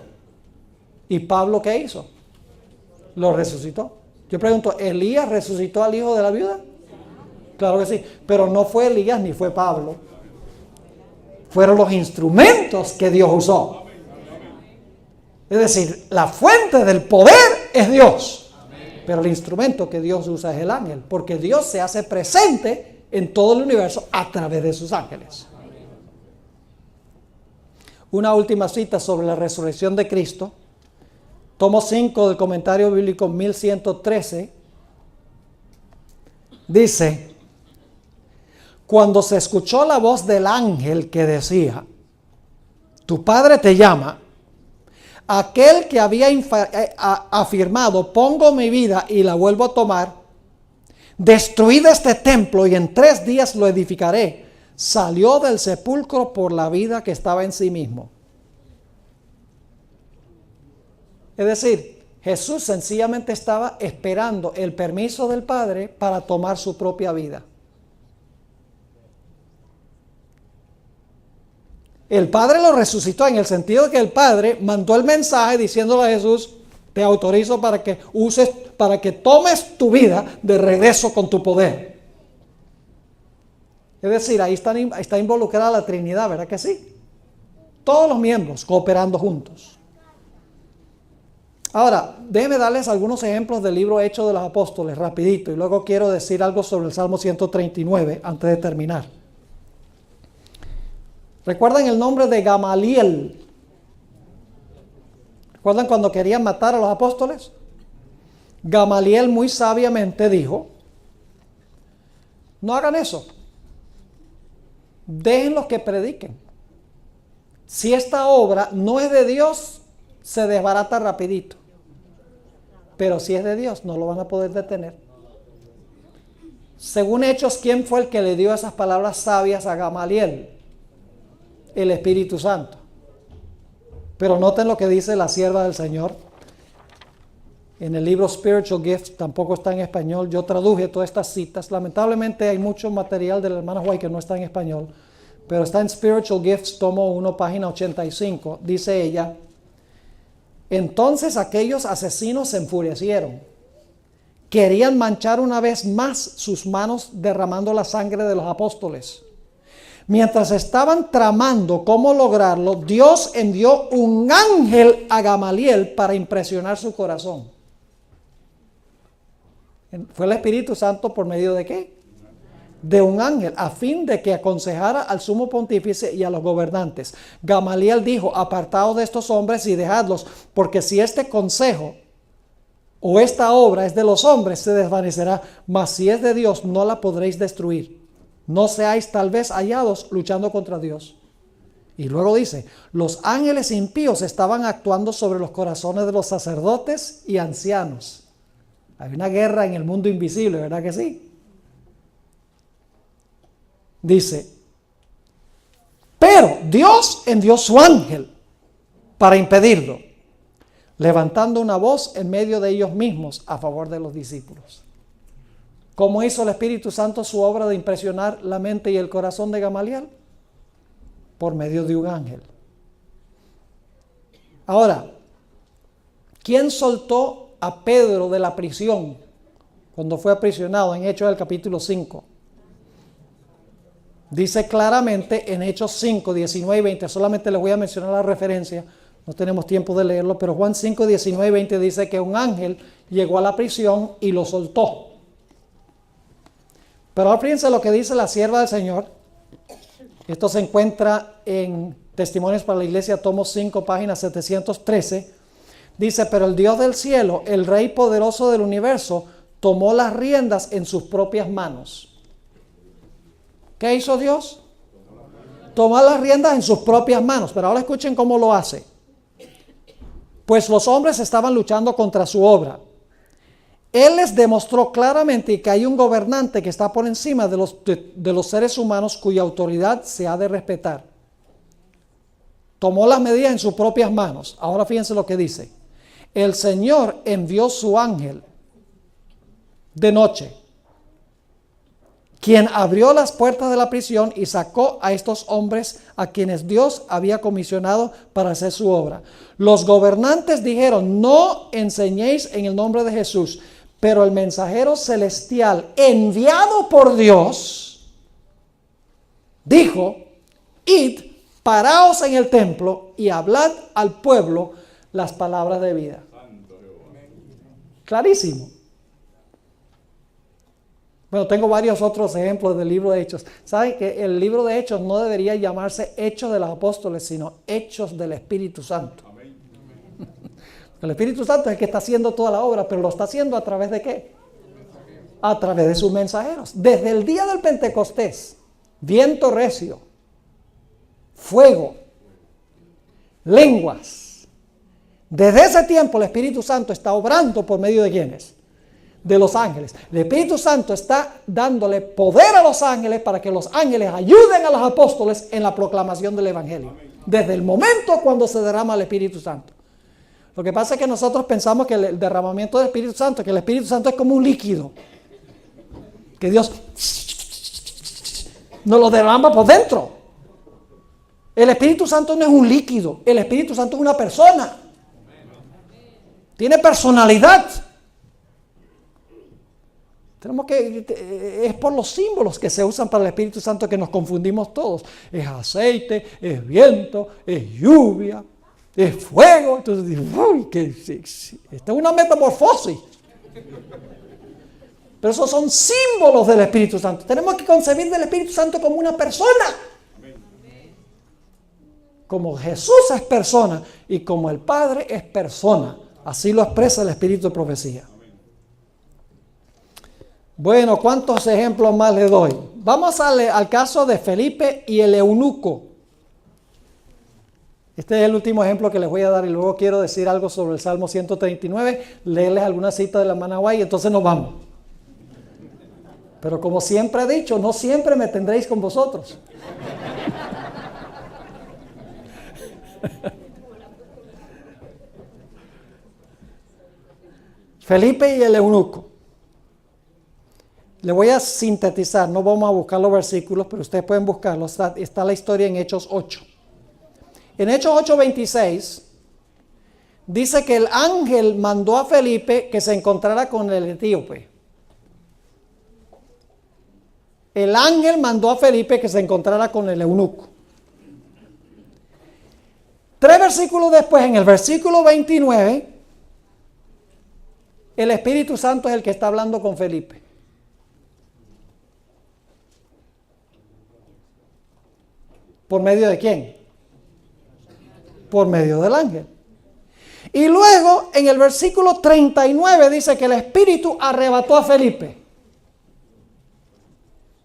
¿Y Pablo qué hizo? Lo resucitó. Yo pregunto, ¿Elías resucitó al hijo de la viuda? Claro que sí, pero no fue Elías ni fue Pablo. Fueron los instrumentos que Dios usó. Es decir, la fuente del poder es Dios. Pero el instrumento que Dios usa es el ángel, porque Dios se hace presente en todo el universo a través de sus ángeles. Una última cita sobre la resurrección de Cristo. Tomo 5 del comentario bíblico 1113. Dice, cuando se escuchó la voz del ángel que decía, tu padre te llama, aquel que había afirmado, pongo mi vida y la vuelvo a tomar, destruid este templo y en 3 días lo edificaré, salió del sepulcro por la vida que estaba en sí mismo. Es decir, Jesús sencillamente estaba esperando el permiso del Padre para tomar su propia vida. El Padre lo resucitó en el sentido de que el Padre mandó el mensaje diciéndole a Jesús, te autorizo para que uses, para que tomes tu vida de regreso con tu poder. Es decir, ahí está involucrada la Trinidad, ¿verdad que sí? Todos los miembros cooperando juntos. Ahora, déjenme darles algunos ejemplos del libro Hechos de los Apóstoles, rapidito, y luego quiero decir algo sobre el Salmo 139 antes de terminar. ¿Recuerdan el nombre de Gamaliel? ¿Recuerdan cuando querían matar a los apóstoles? Gamaliel muy sabiamente dijo, no hagan eso. Déjenlos que prediquen. Si esta obra no es de Dios, se desbarata rapidito. Pero si es de Dios, no lo van a poder detener. Según Hechos, ¿quién fue el que le dio esas palabras sabias a Gamaliel? El Espíritu Santo. Pero noten lo que dice la sierva del Señor. En el libro Spiritual Gifts, tampoco está en español. Yo traduje todas estas citas. Lamentablemente hay mucho material de la hermana White que no está en español. Pero está en Spiritual Gifts, tomo 1, página 85. Dice ella, entonces aquellos asesinos se enfurecieron. Querían manchar una vez más sus manos derramando la sangre de los apóstoles. Mientras estaban tramando cómo lograrlo, Dios envió un ángel a Gamaliel para impresionar su corazón. ¿Fue el Espíritu Santo por medio de qué? De un ángel, a fin de que aconsejara al sumo pontífice y a los gobernantes. Gamaliel dijo, apartaos de estos hombres y dejadlos, porque si este consejo o esta obra es de los hombres, se desvanecerá, mas si es de Dios, no la podréis destruir. No seáis tal vez hallados luchando contra Dios. Y luego dice, los ángeles impíos estaban actuando sobre los corazones de los sacerdotes y ancianos. Hay una guerra en el mundo invisible, ¿verdad que sí? Dice, pero Dios envió su ángel para impedirlo, levantando una voz en medio de ellos mismos a favor de los discípulos. ¿Cómo hizo el Espíritu Santo su obra de impresionar la mente y el corazón de Gamaliel? Por medio de un ángel. Ahora, ¿quién soltó a Pedro de la prisión cuando fue aprisionado en Hechos del capítulo 5? Dice claramente en Hechos 5, 19 y 20, solamente les voy a mencionar la referencia, no tenemos tiempo de leerlo, pero Juan 5, 19 y 20 dice que un ángel llegó a la prisión y lo soltó. Pero ahora fíjense lo que dice la sierva del Señor. Esto se encuentra en Testimonios para la Iglesia, tomo 5, página 713. Dice, pero el Dios del cielo, el Rey poderoso del universo, tomó las riendas en sus propias manos. ¿Qué hizo Dios? Tomó las riendas en sus propias manos. Pero ahora escuchen cómo lo hace. Pues los hombres estaban luchando contra su obra. Él les demostró claramente que hay un gobernante que está por encima de los seres humanos cuya autoridad se ha de respetar. Tomó las medidas en sus propias manos. Ahora fíjense lo que dice. el Señor envió su ángel de noche, quien abrió las puertas de la prisión y sacó a estos hombres a quienes Dios había comisionado para hacer su obra. Los gobernantes dijeron: no enseñéis en el nombre de Jesús. Pero el mensajero celestial enviado por Dios dijo: id, paraos en el templo y hablad al pueblo las palabras de vida. Clarísimo. Bueno, tengo varios otros ejemplos del libro de Hechos. ¿Saben que el libro de Hechos no debería llamarse Hechos de los Apóstoles, sino Hechos del Espíritu Santo? El Espíritu Santo es el que está haciendo toda la obra, pero lo está haciendo a través de ¿qué? A través de sus mensajeros. Desde el día del Pentecostés, viento recio, fuego, lenguas. Desde ese tiempo el Espíritu Santo está obrando por medio de ¿quiénes? De los ángeles. El Espíritu Santo está dándole poder a los ángeles para que los ángeles ayuden a los apóstoles en la proclamación del Evangelio. Desde el momento cuando se derrama el Espíritu Santo. Lo que pasa es que nosotros pensamos que el derramamiento del Espíritu Santo, que el Espíritu Santo es como un líquido, que Dios nos lo derrama por dentro. El Espíritu Santo no es un líquido, el Espíritu Santo es una persona. Tiene personalidad. Es por los símbolos que se usan para el Espíritu Santo que nos confundimos todos. Es aceite, es viento, es lluvia, es fuego. Entonces, uy, esta es una metamorfosis. Pero esos son símbolos del Espíritu Santo. Tenemos que concebir del Espíritu Santo como una persona. Como Jesús es persona y como el Padre es persona. Así lo expresa el Espíritu de profecía. Bueno, ¿cuántos ejemplos más le doy? Vamos al caso de Felipe y el eunuco. Este es el último ejemplo que les voy a dar y luego quiero decir algo sobre el Salmo 139, leerles alguna cita de la Manahuay y entonces nos vamos. Pero como siempre he dicho, no siempre me tendréis con vosotros. Felipe y el eunuco. Le voy a sintetizar, no vamos a buscar los versículos, pero ustedes pueden buscarlos. Está la historia en Hechos 8. En Hechos 8:26 dice que el ángel mandó a Felipe que se encontrara con el etíope. El ángel mandó a Felipe que se encontrara con el eunuco. 3 versículos después, en el versículo 29, el Espíritu Santo es el que está hablando con Felipe. ¿Por medio de quién? Por medio del ángel. Y luego en el versículo 39 dice que el Espíritu arrebató a Felipe.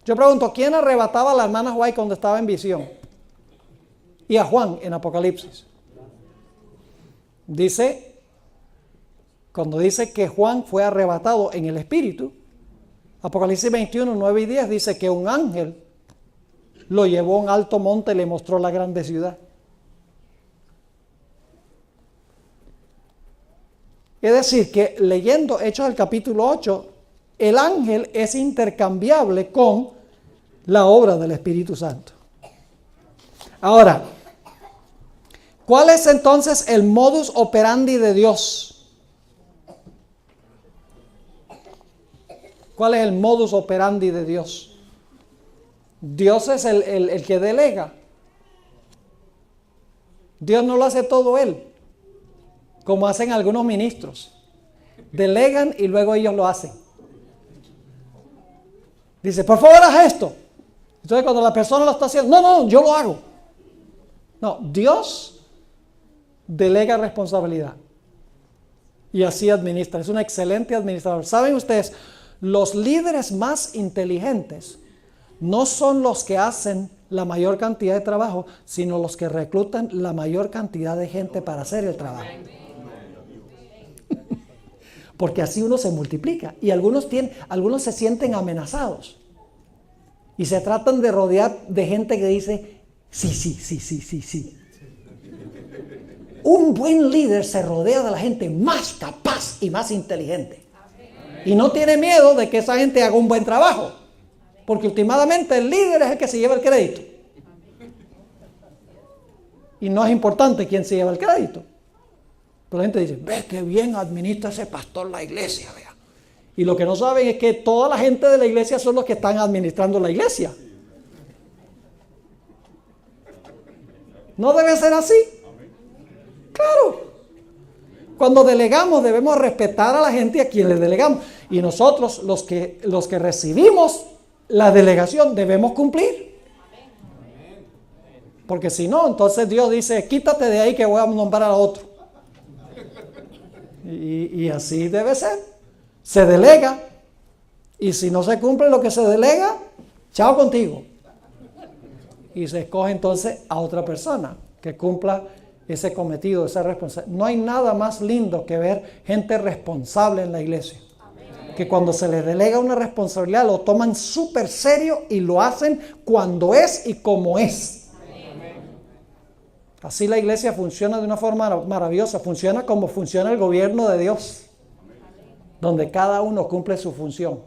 Yo pregunto, ¿quién arrebataba a la hermana White cuando estaba en visión? Y a Juan en Apocalipsis. Dice, cuando dice que Juan fue arrebatado en el Espíritu, Apocalipsis 21, 9 y 10 dice que un ángel lo llevó a un alto monte y le mostró la grande ciudad. Es decir, que leyendo Hechos del capítulo 8, el ángel es intercambiable con la obra del Espíritu Santo. Ahora, ¿cuál es entonces el modus operandi de Dios? ¿Cuál es el modus operandi de Dios? Dios es el que delega. Dios no lo hace todo él, como hacen algunos ministros. Delegan y luego ellos lo hacen. Dice, por favor, haz esto. Entonces cuando la persona lo está haciendo, no, yo lo hago. No, Dios delega responsabilidad y así administra. Es un excelente administrador. ¿Saben ustedes? Los líderes más inteligentes no son los que hacen la mayor cantidad de trabajo, sino los que reclutan la mayor cantidad de gente para hacer el trabajo. Porque así uno se multiplica y algunos se sienten amenazados y se tratan de rodear de gente que dice sí. Un buen líder se rodea de la gente más capaz y más inteligente. Y no tiene miedo de que esa gente haga un buen trabajo. Porque últimamente el líder es el que se lleva el crédito. Y no es importante quién se lleva el crédito. Pero la gente dice, ve qué bien administra ese pastor la iglesia, vea. Y lo que no saben es que toda la gente de la iglesia son los que están administrando la iglesia. ¿No debe ser así? Claro. Cuando delegamos debemos respetar a la gente a quien le delegamos. Y nosotros, los que recibimos la delegación, debemos cumplir. Porque si no, entonces Dios dice, quítate de ahí que voy a nombrar a otro. Y así debe ser. Se delega. Y si no se cumple lo que se delega, chao contigo. Y se escoge entonces a otra persona que cumpla ese cometido, esa responsabilidad. No hay nada más lindo que ver gente responsable en la iglesia. Que cuando se les delega una responsabilidad lo toman súper serio y lo hacen cuando es y como es. Así la iglesia funciona de una forma maravillosa. Funciona como funciona el gobierno de Dios, donde cada uno cumple su función.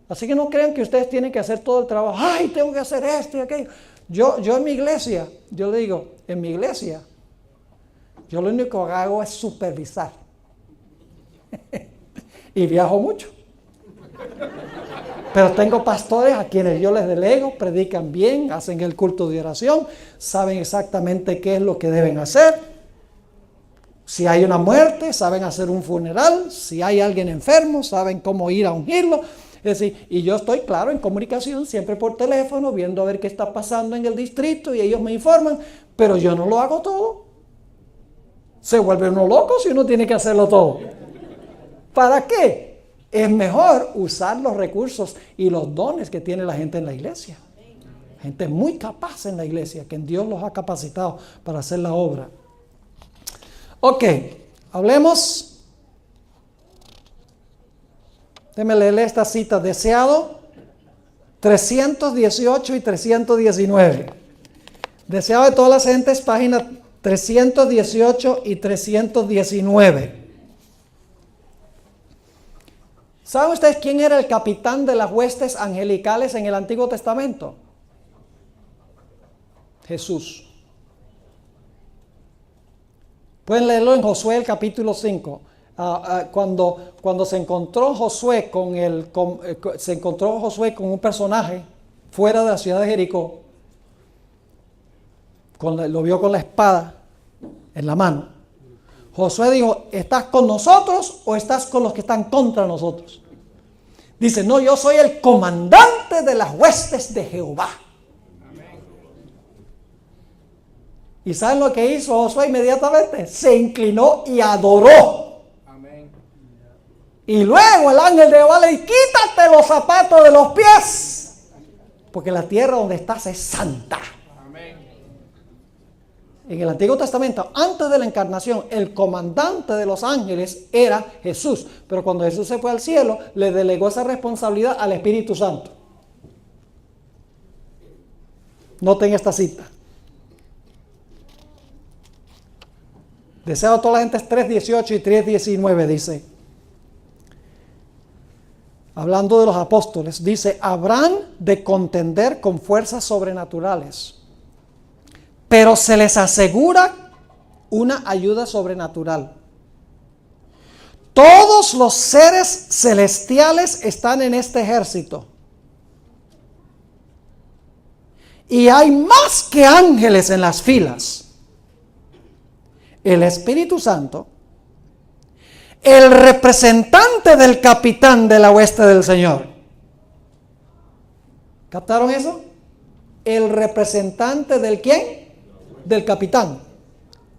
Así que no crean que ustedes tienen que hacer todo el trabajo. ¡Ay, tengo que hacer esto y aquello! Yo en mi iglesia, yo le digo, en mi iglesia, yo lo único que hago es supervisar. Y viajo mucho. Pero tengo pastores a quienes yo les delego, predican bien, hacen el culto de oración, saben exactamente qué es lo que deben hacer. Si hay una muerte, saben hacer un funeral. Si hay alguien enfermo, saben cómo ir a ungirlo. Es decir, y yo estoy, claro, en comunicación, siempre por teléfono, viendo a ver qué está pasando en el distrito y ellos me informan, pero yo no lo hago todo. Se vuelve uno loco si uno tiene que hacerlo todo. ¿Para qué? Es mejor usar los recursos y los dones que tiene la gente en la iglesia. Gente muy capaz en la iglesia, que Dios los ha capacitado para hacer la obra. Ok, hablemos. Déjeme leerle esta cita. Deseado 318 y 319. Deseado de todas las gentes, página 318 y 319. ¿Saben ustedes quién era el capitán de las huestes angelicales en el Antiguo Testamento? Jesús. Pueden leerlo en Josué el capítulo 5. Cuando se encontró Josué con un personaje fuera de la ciudad de Jericó, lo vio con la espada en la mano. Josué dijo, ¿estás con nosotros o estás con los que están contra nosotros? Dice, no, yo soy el comandante de las huestes de Jehová. ¿Y saben lo que hizo Josué inmediatamente? Se inclinó y adoró. Amén. Y luego el ángel de Jehová le dijo, quítate los zapatos de los pies, porque la tierra donde estás es santa. Amén. En el Antiguo Testamento, antes de la encarnación, el comandante de los ángeles era Jesús. Pero cuando Jesús se fue al cielo, le delegó esa responsabilidad al Espíritu Santo. Noten esta cita. Deseo a toda la gente 3:18 y 3:19 dice, hablando de los apóstoles, dice, habrán de contender con fuerzas sobrenaturales, pero se les asegura una ayuda sobrenatural. Todos los seres celestiales están en este ejército. Y hay más que ángeles en las filas. El Espíritu Santo, el representante del capitán de la hueste del Señor. ¿Captaron eso? El representante del ¿quién? Del capitán.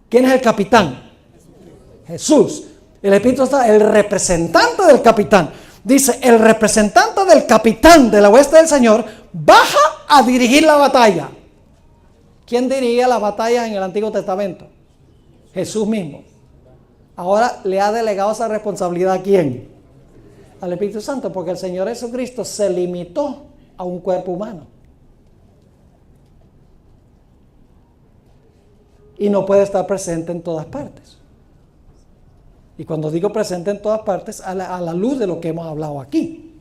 ¿Quién es el capitán? Jesús. El Espíritu está el representante del capitán. Dice, el representante del capitán de la hueste del Señor baja a dirigir la batalla. ¿Quién dirigía las batallas en el Antiguo Testamento? Jesús mismo. Ahora le ha delegado esa responsabilidad ¿a quién? Al Espíritu Santo, porque el Señor Jesucristo se limitó a un cuerpo humano. y no puede estar presente en todas partes. Y cuando digo presente en todas partes, a la luz de lo que hemos hablado aquí.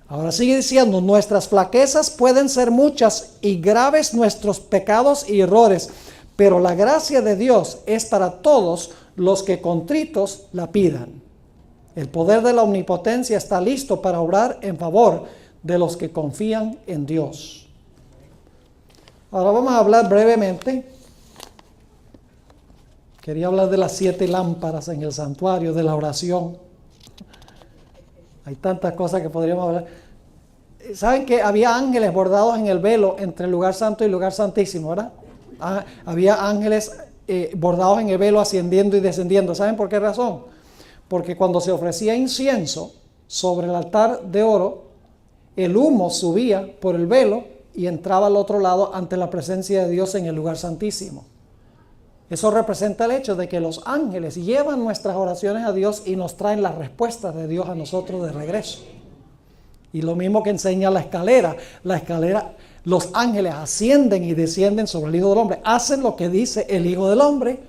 Ahora sigue diciendo, nuestras flaquezas pueden ser muchas y graves nuestros pecados y errores, pero la gracia de Dios es para todos los que contritos la pidan. El poder de la omnipotencia está listo para obrar en favor de los que confían en Dios. Ahora vamos a hablar brevemente. Quería hablar de las 7 lámparas en el santuario, de la oración. Hay tantas cosas que podríamos hablar. ¿Saben que había ángeles bordados en el velo entre el lugar santo y el lugar santísimo, verdad? Había ángeles bordados en el velo ascendiendo y descendiendo. ¿Saben por qué razón? Porque cuando se ofrecía incienso sobre el altar de oro, el humo subía por el velo y entraba al otro lado ante la presencia de Dios en el lugar santísimo. Eso representa el hecho de que los ángeles llevan nuestras oraciones a Dios y nos traen las respuestas de Dios a nosotros de regreso. Y lo mismo que enseña la escalera, los ángeles ascienden y descienden sobre el Hijo del Hombre, hacen lo que dice el Hijo del Hombre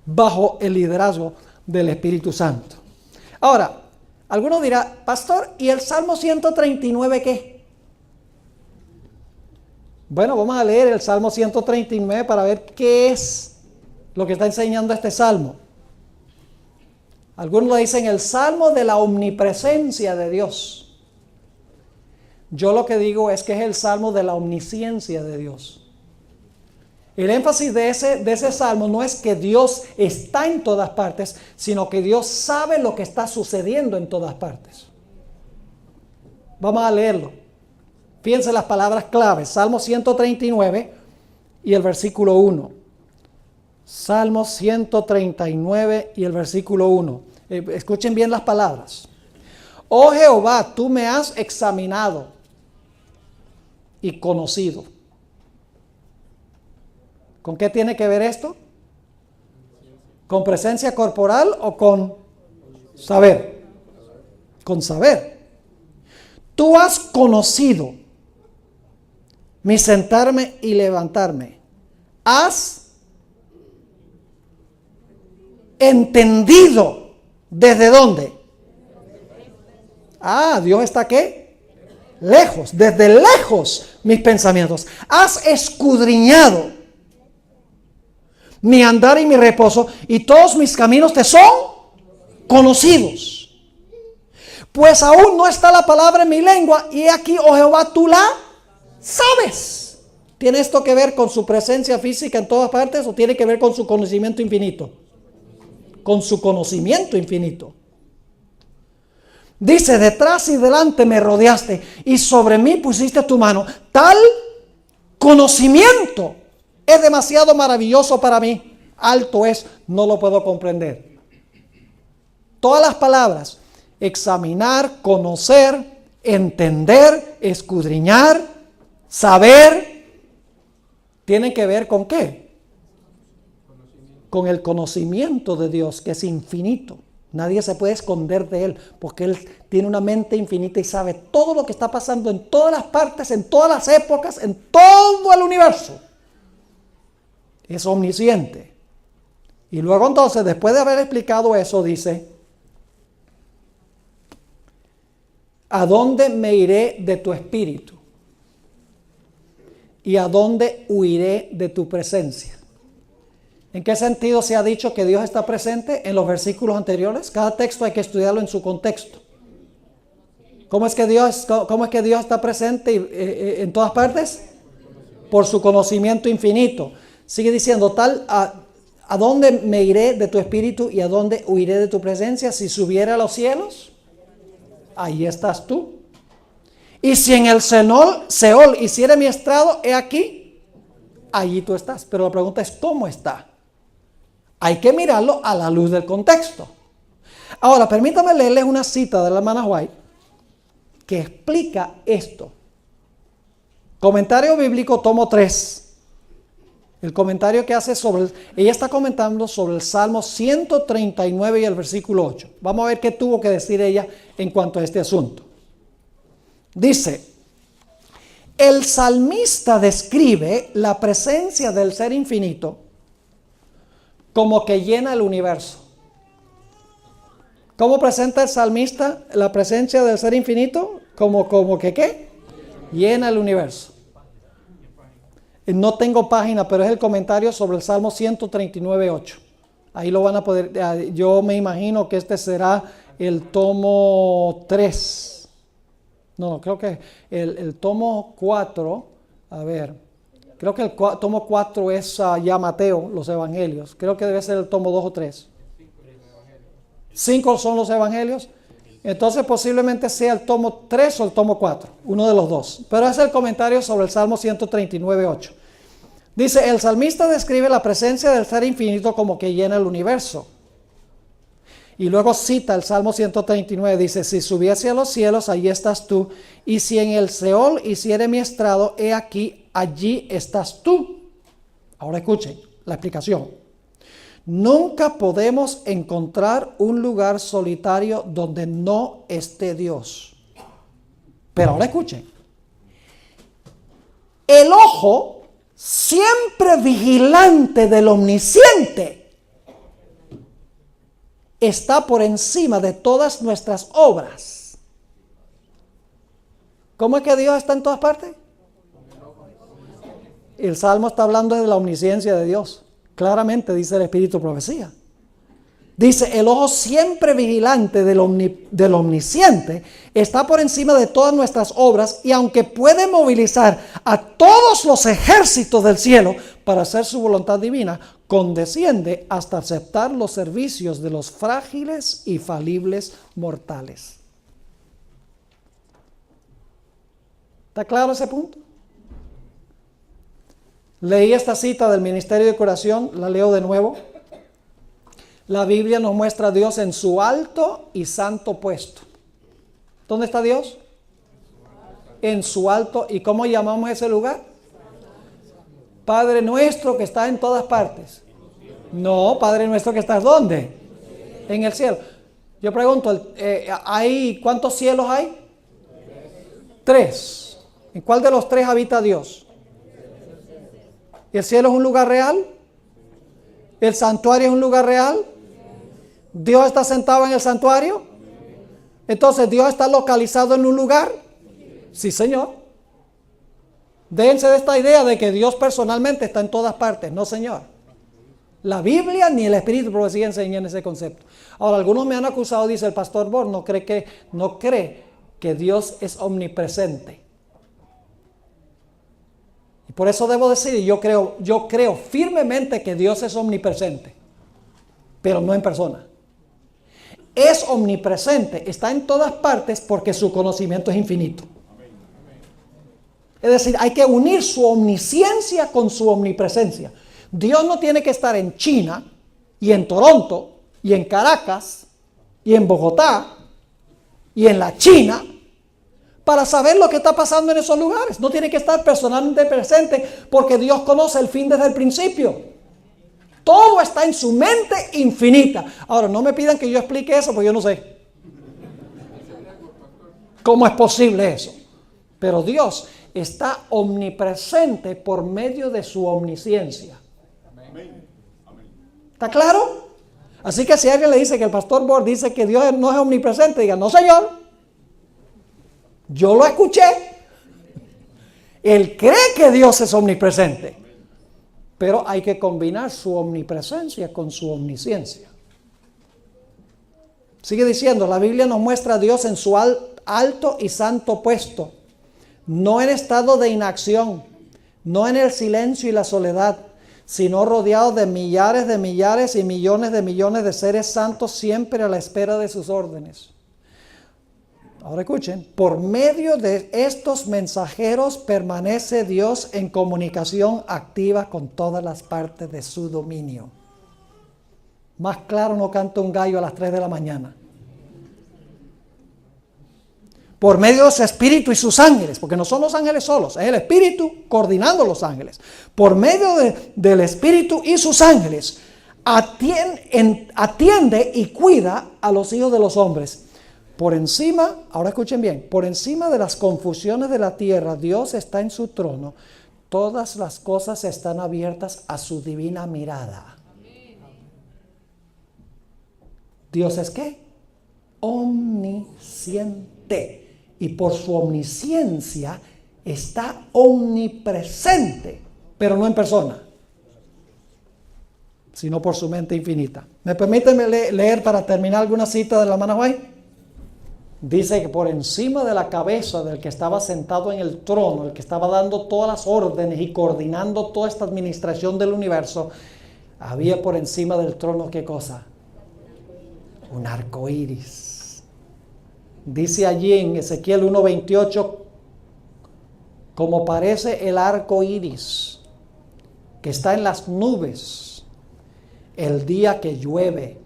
bajo el liderazgo del Espíritu Santo. Ahora, alguno dirá, pastor, ¿y el Salmo 139 qué? Bueno, vamos a leer el Salmo 139 para ver qué es lo que está enseñando este Salmo. Algunos le dicen el Salmo de la omnipresencia de Dios. Yo lo que digo es que es el Salmo de la omnisciencia de Dios. El énfasis de ese Salmo no es que Dios está en todas partes, sino que Dios sabe lo que está sucediendo en todas partes. Vamos a leerlo. Fíjense las palabras claves. Salmo 139 y el versículo 1. Salmo 139 y el versículo 1. Escuchen bien las palabras. Oh Jehová, tú me has examinado y conocido. ¿Con qué tiene que ver esto? ¿Con presencia corporal o con saber? Con saber. Tú has conocido mi sentarme y levantarme. Has entendido. ¿Desde dónde? Dios está ¿qué? Lejos, desde lejos mis pensamientos. Has escudriñado mi andar y mi reposo, y todos mis caminos te son conocidos. Pues aún no está la palabra en mi lengua, y aquí, oh Jehová, tú la sabes. ¿Tiene esto que ver con su presencia física en todas partes o tiene que ver con su conocimiento infinito? Con su conocimiento infinito. Dice, detrás y delante me rodeaste y sobre mí pusiste tu mano. Tal conocimiento es demasiado maravilloso para mí. Alto es, no lo puedo comprender. Todas las palabras, examinar, conocer, entender, escudriñar, saber, tienen que ver ¿con qué? Con el conocimiento de Dios, que es infinito. Nadie se puede esconder de Él, porque Él tiene una mente infinita y sabe todo lo que está pasando en todas las partes, en todas las épocas, en todo el universo. Es omnisciente. Y luego entonces, después de haber explicado eso, dice, ¿a dónde me iré de tu espíritu? ¿Y a dónde huiré de tu presencia? ¿En qué sentido se ha dicho que Dios está presente en los versículos anteriores? Cada texto hay que estudiarlo en su contexto. ¿Cómo es que Dios está presente en todas partes? Por su conocimiento infinito. Sigue diciendo, ¿a dónde me iré de tu espíritu y a dónde huiré de tu presencia? Si subiera a los cielos, ahí estás tú. Y si en el Seol hiciera mi estrado, he aquí, allí tú estás. Pero la pregunta es, ¿cómo está? Hay que mirarlo a la luz del contexto. Ahora, permítame leerles una cita de la hermana White que explica esto. Comentario bíblico, tomo 3. El comentario que hace ella está comentando sobre el Salmo 139 y el versículo 8. Vamos a ver qué tuvo que decir ella en cuanto a este asunto. Dice, El salmista describe la presencia del ser infinito como que llena el universo. ¿Cómo presenta el salmista la presencia del ser infinito? Como que ¿qué? Llena el universo. No tengo página, pero es el comentario sobre el Salmo 139:8. Ahí lo van a poder, yo me imagino que este será el tomo 3. No, creo que el tomo 4, a ver, creo que el tomo 4 es ya Mateo, los evangelios. Creo que debe ser el tomo 2 o 3. 5 son los evangelios. Entonces posiblemente sea el tomo 3 o el tomo 4, uno de los dos. Pero es el comentario sobre el Salmo 139:8. Dice, el salmista describe la presencia del ser infinito como que llena el universo. Y luego cita el Salmo 139, dice, si subiese a los cielos, allí estás tú. Y si en el Seol hiciere mi estrado, he aquí, allí estás tú. Ahora escuchen la explicación. Nunca podemos encontrar un lugar solitario donde no esté Dios. Pero ahora escuchen. El ojo, siempre vigilante del omnisciente, está por encima de todas nuestras obras. ¿Cómo es que Dios está en todas partes? El Salmo está hablando de la omnisciencia de Dios. Claramente dice el Espíritu Profecía. Dice, el ojo siempre vigilante del omnisciente está por encima de todas nuestras obras, y aunque puede movilizar a todos los ejércitos del cielo para hacer su voluntad divina, condesciende hasta aceptar los servicios de los frágiles y falibles mortales. ¿Está claro ese punto? Leí esta cita del Ministerio de Curación, la leo de nuevo. La Biblia nos muestra a Dios en su alto y santo puesto. ¿Dónde está Dios? En su alto. ¿Y cómo llamamos ese lugar? Padre nuestro que está en todas partes. No, Padre nuestro que está ¿dónde? En el cielo. Yo pregunto, ¿cuántos cielos hay? 3. ¿En cuál de los 3 habita Dios? ¿El cielo es un lugar real? ¿El santuario es un lugar real? ¿Dios está sentado en el santuario? Entonces, ¿Dios está localizado en un lugar? Sí, Señor. Déjense de esta idea de que Dios personalmente está en todas partes. No, Señor. La Biblia ni el Espíritu Profecía enseñan ese concepto. Ahora, algunos me han acusado, dice el pastor Born, no cree que Dios es omnipresente. Y por eso debo decir, yo creo firmemente que Dios es omnipresente, pero no en persona. Es omnipresente, está en todas partes porque su conocimiento es infinito. Es decir, hay que unir su omnisciencia con su omnipresencia. Dios no tiene que estar en China, y en Toronto, y en Caracas, y en Bogotá, y en la China, para saber lo que está pasando en esos lugares. No tiene que estar personalmente presente, porque Dios conoce el fin desde el principio. Todo está en su mente infinita. Ahora, no me pidan que yo explique eso, porque yo no sé cómo es posible eso. Pero Dios está omnipresente por medio de su omnisciencia. ¿Está claro? Así que si alguien le dice que el pastor Born dice que Dios no es omnipresente, diga, no, Señor, yo lo escuché. Él cree que Dios es omnipresente, pero hay que combinar su omnipresencia con su omnisciencia. Sigue diciendo, la Biblia nos muestra a Dios en su alto y santo puesto, no en estado de inacción, no en el silencio y la soledad, sino rodeado de millares y millones de seres santos, siempre a la espera de sus órdenes. Ahora escuchen, por medio de estos mensajeros permanece Dios en comunicación activa con todas las partes de su dominio. Más claro no canta un gallo a las 3 de la mañana. Por medio de su espíritu y sus ángeles, porque no son los ángeles solos, es el espíritu coordinando los ángeles. Por medio del espíritu y sus ángeles, atiende y cuida a los hijos de los hombres. Por encima, ahora escuchen bien, por encima de las confusiones de la tierra, Dios está en su trono. Todas las cosas están abiertas a su divina mirada. ¿Dios es qué? Omnisciente. Y por su omnisciencia está omnipresente, pero no en persona, sino por su mente infinita. ¿Me permiten leer para terminar alguna cita de la hermana White? Dice que por encima de la cabeza del que estaba sentado en el trono, el que estaba dando todas las órdenes y coordinando toda esta administración del universo, había por encima del trono, ¿qué cosa? Un arco iris. Dice allí en Ezequiel 1:28, como parece el arco iris que está en las nubes el día que llueve,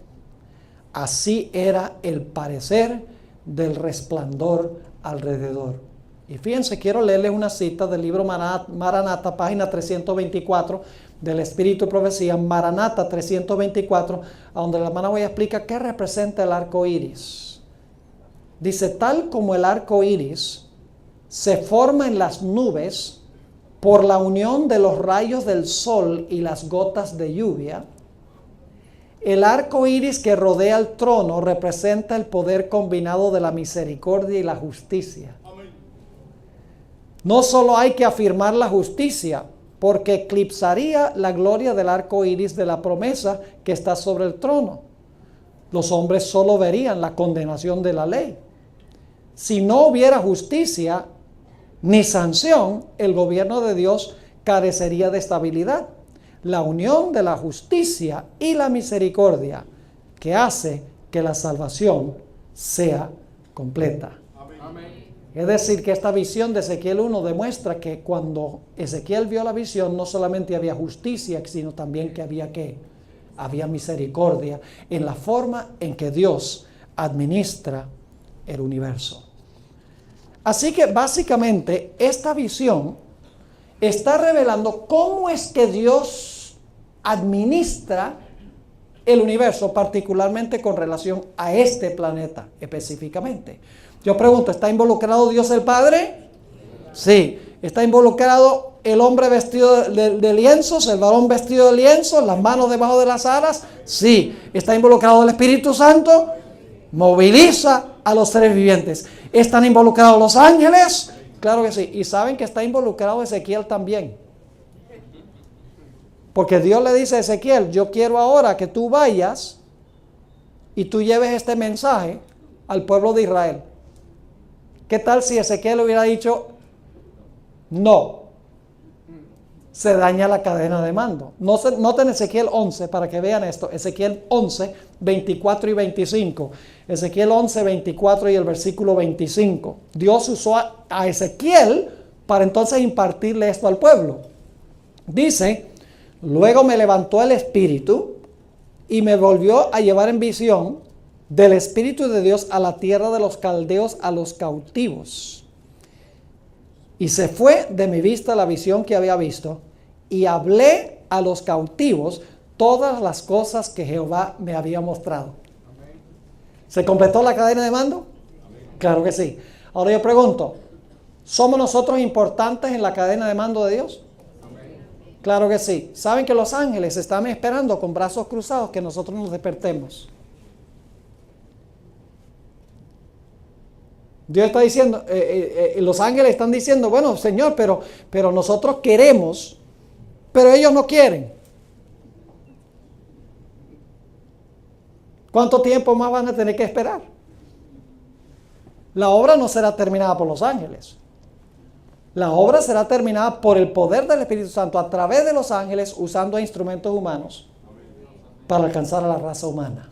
así era el parecer del resplandor alrededor. Y fíjense, quiero leerles una cita del libro Maranata, página 324, del Espíritu y Profecía, Maranata 324, a donde la hermana voy a explicar qué representa el arco iris. Dice, tal como el arco iris se forma en las nubes por la unión de los rayos del sol y las gotas de lluvia, el arco iris que rodea el trono representa el poder combinado de la misericordia y la justicia. No solo hay que afirmar la justicia, porque eclipsaría la gloria del arco iris de la promesa que está sobre el trono. Los hombres solo verían la condenación de la ley. Si no hubiera justicia ni sanción, el gobierno de Dios carecería de estabilidad. La unión de la justicia y la misericordia que hace que la salvación sea completa. Amén. Es decir, que esta visión de Ezequiel 1 demuestra que cuando Ezequiel vio la visión, no solamente había justicia, sino también que había misericordia en la forma en que Dios administra el universo. Así que básicamente esta visión está revelando cómo es que Dios administra el universo, particularmente con relación a este planeta específicamente. Yo pregunto, ¿está involucrado Dios el Padre? Sí. ¿Está involucrado el hombre vestido de lienzos, el varón vestido de lienzos, las manos debajo de las alas? Sí. ¿Está involucrado el Espíritu Santo? Moviliza a los seres vivientes. ¿Están involucrados los ángeles? Claro que sí. Y saben que está involucrado Ezequiel también. Porque Dios le dice a Ezequiel, yo quiero ahora que tú vayas y tú lleves este mensaje al pueblo de Israel. ¿Qué tal si Ezequiel hubiera dicho, no? Se daña la cadena de mando. Noten Ezequiel 11 para que vean esto. Ezequiel 11, 24 y 25. Ezequiel 11, 24 y el versículo 25. Dios usó a Ezequiel para entonces impartirle esto al pueblo. Dice, luego me levantó el Espíritu y me volvió a llevar en visión del Espíritu de Dios a la tierra de los caldeos, a los cautivos. Y se fue de mi vista la visión que había visto, y hablé a los cautivos todas las cosas que Jehová me había mostrado. Amén. ¿Se completó la cadena de mando? Amén. Claro que sí. Ahora yo pregunto, ¿somos nosotros importantes en la cadena de mando de Dios? Amén. Claro que sí. ¿Saben que los ángeles están esperando con brazos cruzados que nosotros nos despertemos? Dios está diciendo, los ángeles están diciendo, bueno, Señor, pero nosotros queremos, pero ellos no quieren. ¿Cuánto tiempo más van a tener que esperar? La obra no será terminada por los ángeles. La obra será terminada por el poder del Espíritu Santo a través de los ángeles, usando instrumentos humanos para alcanzar a la raza humana.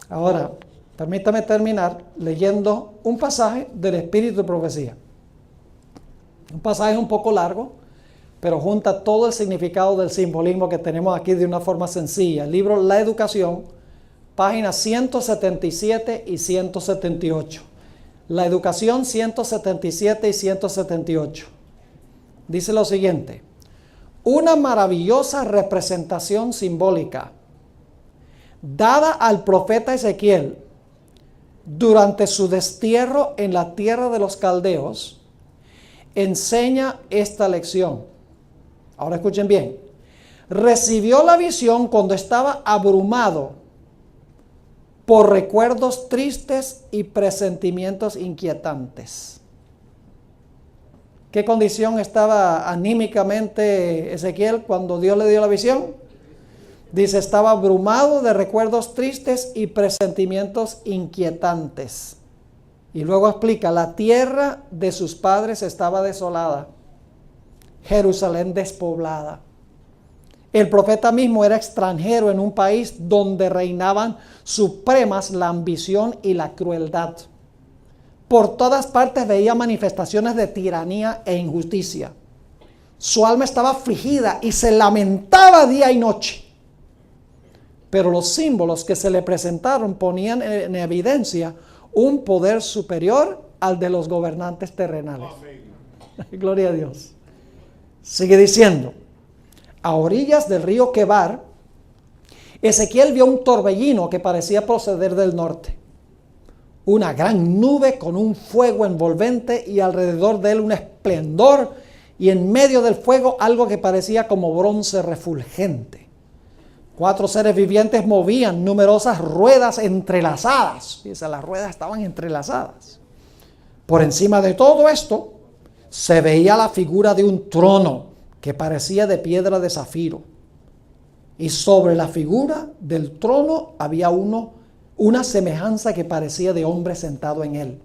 Ahora, permítame terminar leyendo un pasaje del Espíritu de Profecía. Un pasaje un poco largo, pero junta todo el significado del simbolismo que tenemos aquí de una forma sencilla. El libro La Educación, páginas 177 y 178. La Educación 177 y 178. Dice lo siguiente: una maravillosa representación simbólica dada al profeta Ezequiel durante su destierro en la tierra de los caldeos, enseña esta lección. Ahora escuchen bien. Recibió la visión cuando estaba abrumado por recuerdos tristes y presentimientos inquietantes. ¿Qué condición estaba anímicamente Ezequiel cuando Dios le dio la visión? Dice, estaba abrumado de recuerdos tristes y presentimientos inquietantes. Y luego explica, la tierra de sus padres estaba desolada, Jerusalén despoblada. El profeta mismo era extranjero en un país donde reinaban supremas la ambición y la crueldad. Por todas partes veía manifestaciones de tiranía e injusticia. Su alma estaba afligida y se lamentaba día y noche. Pero los símbolos que se le presentaron ponían en evidencia un poder superior al de los gobernantes terrenales. Gloria a Dios. Sigue diciendo, a orillas del río Quebar, Ezequiel vio un torbellino que parecía proceder del norte. Una gran nube con un fuego envolvente y alrededor de él un esplendor, y en medio del fuego algo que parecía como bronce refulgente. 4 seres vivientes movían numerosas ruedas entrelazadas. Fíjense, las ruedas estaban entrelazadas. Por encima de todo esto se veía la figura de un trono que parecía de piedra de zafiro. Y sobre la figura del trono había una semejanza que parecía de hombre sentado en él.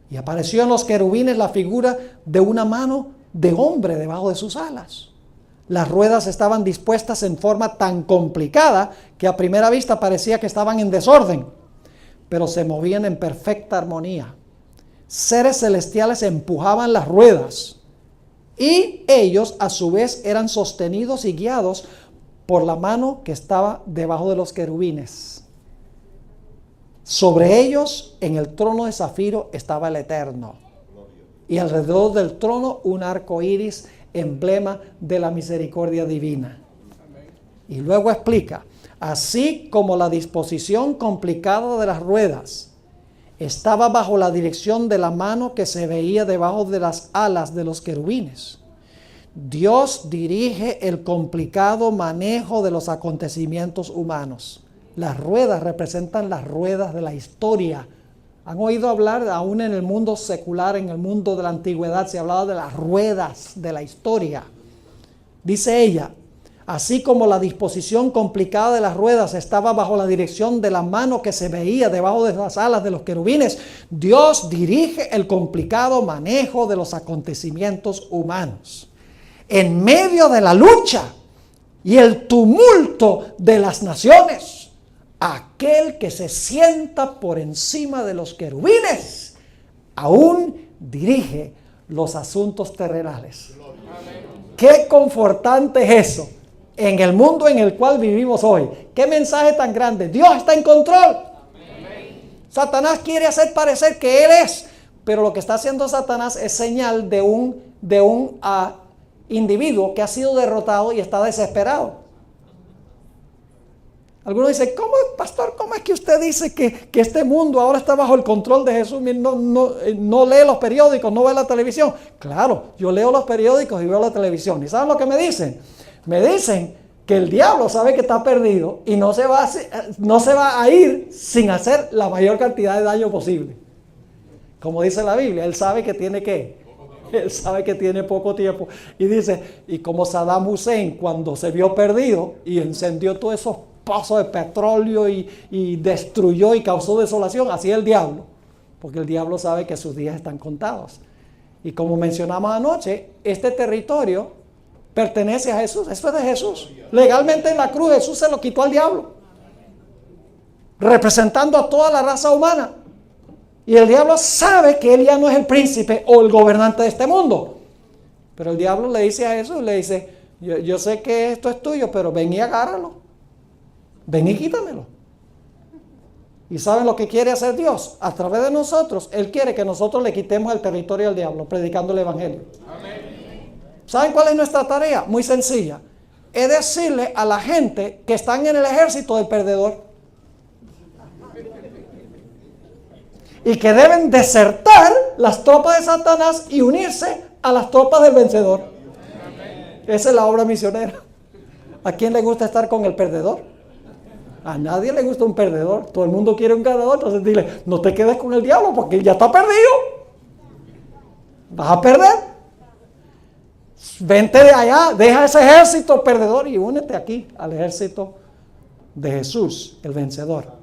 Y apareció en los querubines la figura de una mano de hombre debajo de sus alas. Las ruedas estaban dispuestas en forma tan complicada que a primera vista parecía que estaban en desorden, pero se movían en perfecta armonía. Seres celestiales empujaban las ruedas y ellos a su vez eran sostenidos y guiados por la mano que estaba debajo de los querubines. Sobre ellos, en el trono de zafiro, estaba el Eterno. Y alrededor del trono un arco iris, emblema de la misericordia divina. Y luego explica, así como la disposición complicada de las ruedas estaba bajo la dirección de la mano que se veía debajo de las alas de los querubines, Dios dirige el complicado manejo de los acontecimientos humanos. Las ruedas representan las ruedas de la historia. ¿Han oído hablar, aún en el mundo secular, en el mundo de la antigüedad, se hablaba de las ruedas de la historia? Dice ella, así como la disposición complicada de las ruedas estaba bajo la dirección de la mano que se veía debajo de las alas de los querubines, Dios dirige el complicado manejo de los acontecimientos humanos. En medio de la lucha y el tumulto de las naciones, aquel que se sienta por encima de los querubines aún dirige los asuntos terrenales. Qué confortante es eso en el mundo en el cual vivimos hoy. Qué mensaje tan grande. Dios está en control. Satanás quiere hacer parecer que Él es, pero lo que está haciendo Satanás es señal de un individuo que ha sido derrotado y está desesperado. Algunos dicen, pastor, ¿cómo es que usted dice que este mundo ahora está bajo el control de Jesús? No lee los periódicos, no ve la televisión. Claro, yo leo los periódicos y veo la televisión. ¿Y saben lo que me dicen? Me dicen que el diablo sabe que está perdido y no se va a ir sin hacer la mayor cantidad de daño posible. Como dice la Biblia, él sabe que tiene Él sabe que tiene poco tiempo. Y dice, y como Saddam Hussein cuando se vio perdido y encendió todos esos pozos de petróleo y destruyó y causó desolación, así es el diablo. Porque el diablo sabe que sus días están contados. Y como mencionamos anoche, este territorio pertenece a Jesús. Esto es de Jesús. Legalmente en la cruz Jesús se lo quitó al diablo, representando a toda la raza humana. Y el diablo sabe que él ya no es el príncipe o el gobernante de este mundo. Pero el diablo le dice a Jesús, le dice, yo sé que esto es tuyo, pero ven y agárralo. Ven y quítamelo. ¿Y saben lo que quiere hacer Dios? A través de nosotros, Él quiere que nosotros le quitemos el territorio al diablo, predicando el evangelio. Amén. ¿Saben cuál es nuestra tarea? Muy sencilla. Es decirle a la gente que están en el ejército del perdedor. y que deben desertar las tropas de Satanás y unirse a las tropas del vencedor. Esa es la obra misionera. ¿A quién le gusta estar con el perdedor? A nadie le gusta un perdedor. Todo el mundo quiere un ganador. Entonces dile, no te quedes con el diablo porque ya está perdido. Vas a perder. Vente de allá, deja ese ejército perdedor y únete aquí al ejército de Jesús, el vencedor.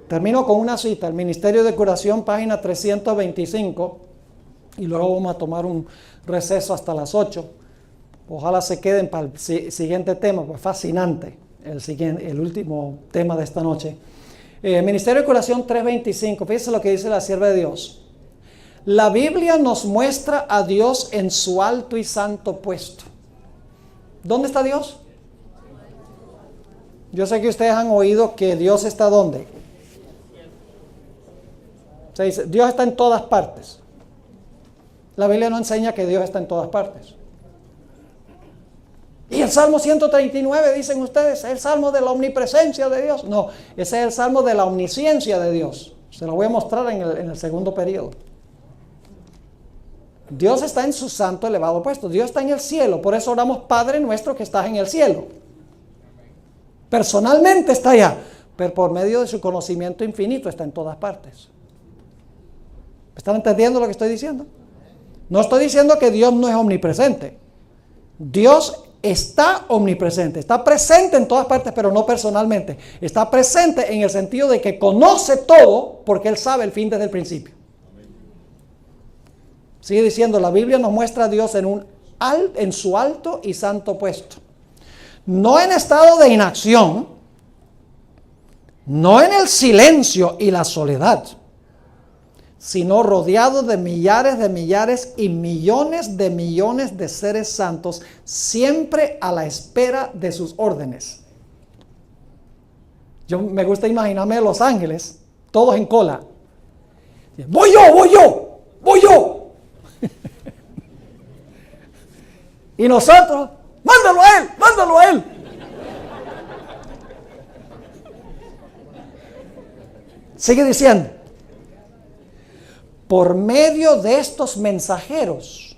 Termino con una cita, el Ministerio de Curación, página 325, y luego vamos a tomar un receso hasta las 8. Ojalá se queden para el siguiente tema, pues fascinante, el último tema de esta noche. Ministerio de Curación 325, fíjense lo que dice la sierva de Dios. La Biblia nos muestra a Dios en su alto y santo puesto. ¿Dónde está Dios? Yo sé que ustedes han oído que Dios está ¿dónde? Se dice, Dios está en todas partes. La Biblia no enseña que Dios está en todas partes. Y el Salmo 139, dicen ustedes, es el Salmo de la omnipresencia de Dios. No, ese es el Salmo de la omnisciencia de Dios. Se lo voy a mostrar en el segundo periodo. Dios está en su santo elevado puesto. Dios está en el cielo. Por eso oramos, Padre nuestro que estás en el cielo. Personalmente está allá, pero por medio de su conocimiento infinito está en todas partes. ¿Están entendiendo lo que estoy diciendo? No estoy diciendo que Dios no es omnipresente. Dios está omnipresente, está presente en todas partes, pero no personalmente. Está presente en el sentido de que conoce todo porque Él sabe el fin desde el principio. Sigue diciendo, la Biblia nos muestra a Dios en su alto y santo puesto. No en estado de inacción, no en el silencio y la soledad, sino rodeado de millares y millones de seres santos, siempre a la espera de sus órdenes. Me gusta imaginarme a los ángeles, todos en cola. Voy yo. Y nosotros, mándalo a él. Sigue diciendo, por medio de estos mensajeros,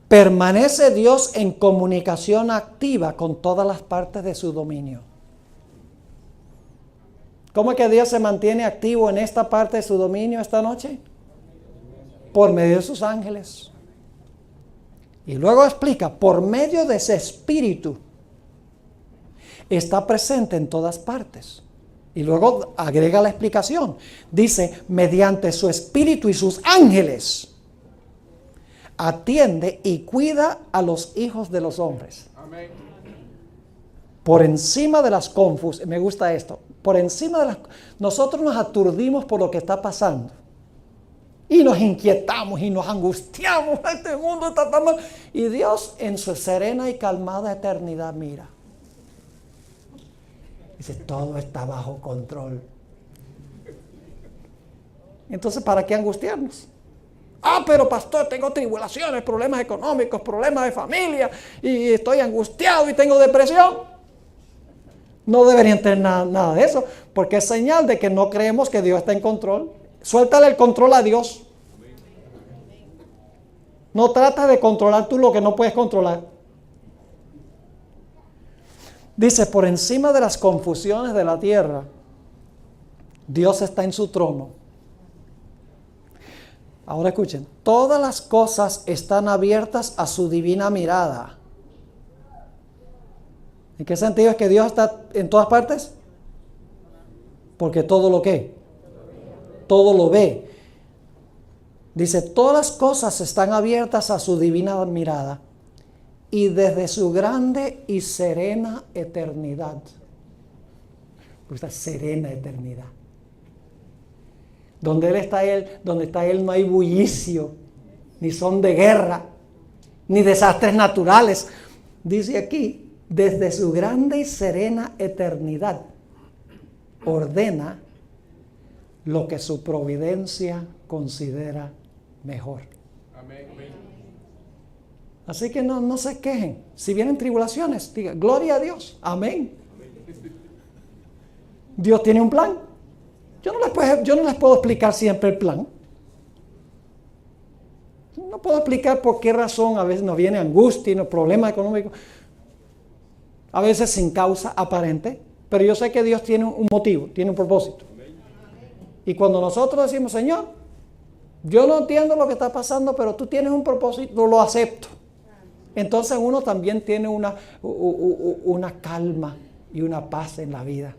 permanece Dios en comunicación activa con todas las partes de su dominio. ¿Cómo es que Dios se mantiene activo en esta parte de su dominio esta noche? Por medio de sus ángeles. Y luego explica, por medio de ese espíritu, está presente en todas partes. Y luego agrega la explicación. Dice, mediante su espíritu y sus ángeles, atiende y cuida a los hijos de los hombres. Amén. Por encima de las confusiones, me gusta esto, nosotros nos aturdimos por lo que está pasando. Y nos inquietamos y nos angustiamos. Este mundo está tan mal. Y Dios en su serena y calmada eternidad mira. Dice, todo está bajo control. Entonces, ¿para qué angustiarnos? Pero pastor, tengo tribulaciones, problemas económicos, problemas de familia, y estoy angustiado y tengo depresión. No deberían tener nada de eso, porque es señal de que no creemos que Dios está en control. Suéltale el control a Dios. No trates de controlar tú lo que no puedes controlar. Dice, por encima de las confusiones de la tierra, Dios está en su trono. Ahora escuchen, todas las cosas están abiertas a su divina mirada. ¿En qué sentido es que Dios está en todas partes? Porque todo lo que, todo lo ve. Dice, todas las cosas están abiertas a su divina mirada y desde su grande y serena eternidad. Esa serena eternidad. Donde está Él no hay bullicio, ni son de guerra, ni desastres naturales. Dice aquí, desde su grande y serena eternidad, ordena lo que su providencia considera mejor. Amén. Así que no se quejen. Si vienen tribulaciones, diga, gloria a Dios. Amén. Dios tiene un plan. Yo no les puedo explicar siempre el plan. No puedo explicar por qué razón a veces nos viene angustia y nos problemas económicos. A veces sin causa aparente. Pero yo sé que Dios tiene un motivo, tiene un propósito. Y cuando nosotros decimos, Señor, yo no entiendo lo que está pasando, pero tú tienes un propósito, lo acepto. Entonces uno también tiene una calma y una paz en la vida.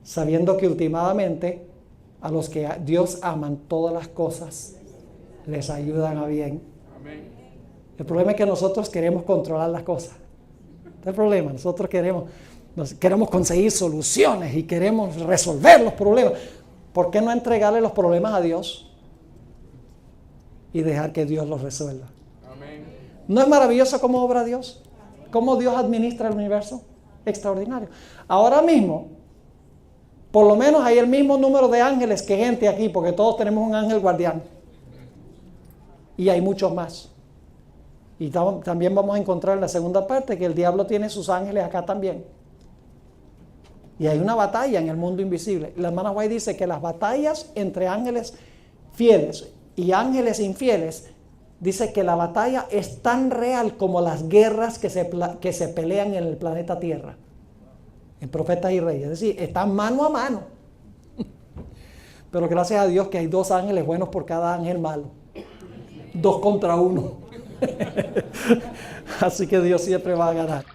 Sabiendo que últimamente a los que Dios aman todas las cosas les ayudan a bien. El problema es que nosotros queremos controlar las cosas. Este es el problema. Nosotros queremos conseguir soluciones y queremos resolver los problemas. ¿Por qué no entregarle los problemas a Dios y dejar que Dios los resuelva? Amén. ¿No es maravilloso cómo obra Dios? ¿Cómo Dios administra el universo? Extraordinario. Ahora mismo, por lo menos hay el mismo número de ángeles que gente aquí, porque todos tenemos un ángel guardián. Y hay muchos más. Y también vamos a encontrar en la segunda parte que el diablo tiene sus ángeles acá también. Y hay una batalla en el mundo invisible. La hermana White dice que las batallas entre ángeles fieles y ángeles infieles, dice que la batalla es tan real como las guerras que se pelean en el planeta Tierra. En Profetas y Reyes. Es decir, están mano a mano. Pero gracias a Dios que hay 2 ángeles buenos por cada ángel malo. 2 contra 1. Así que Dios siempre va a ganar.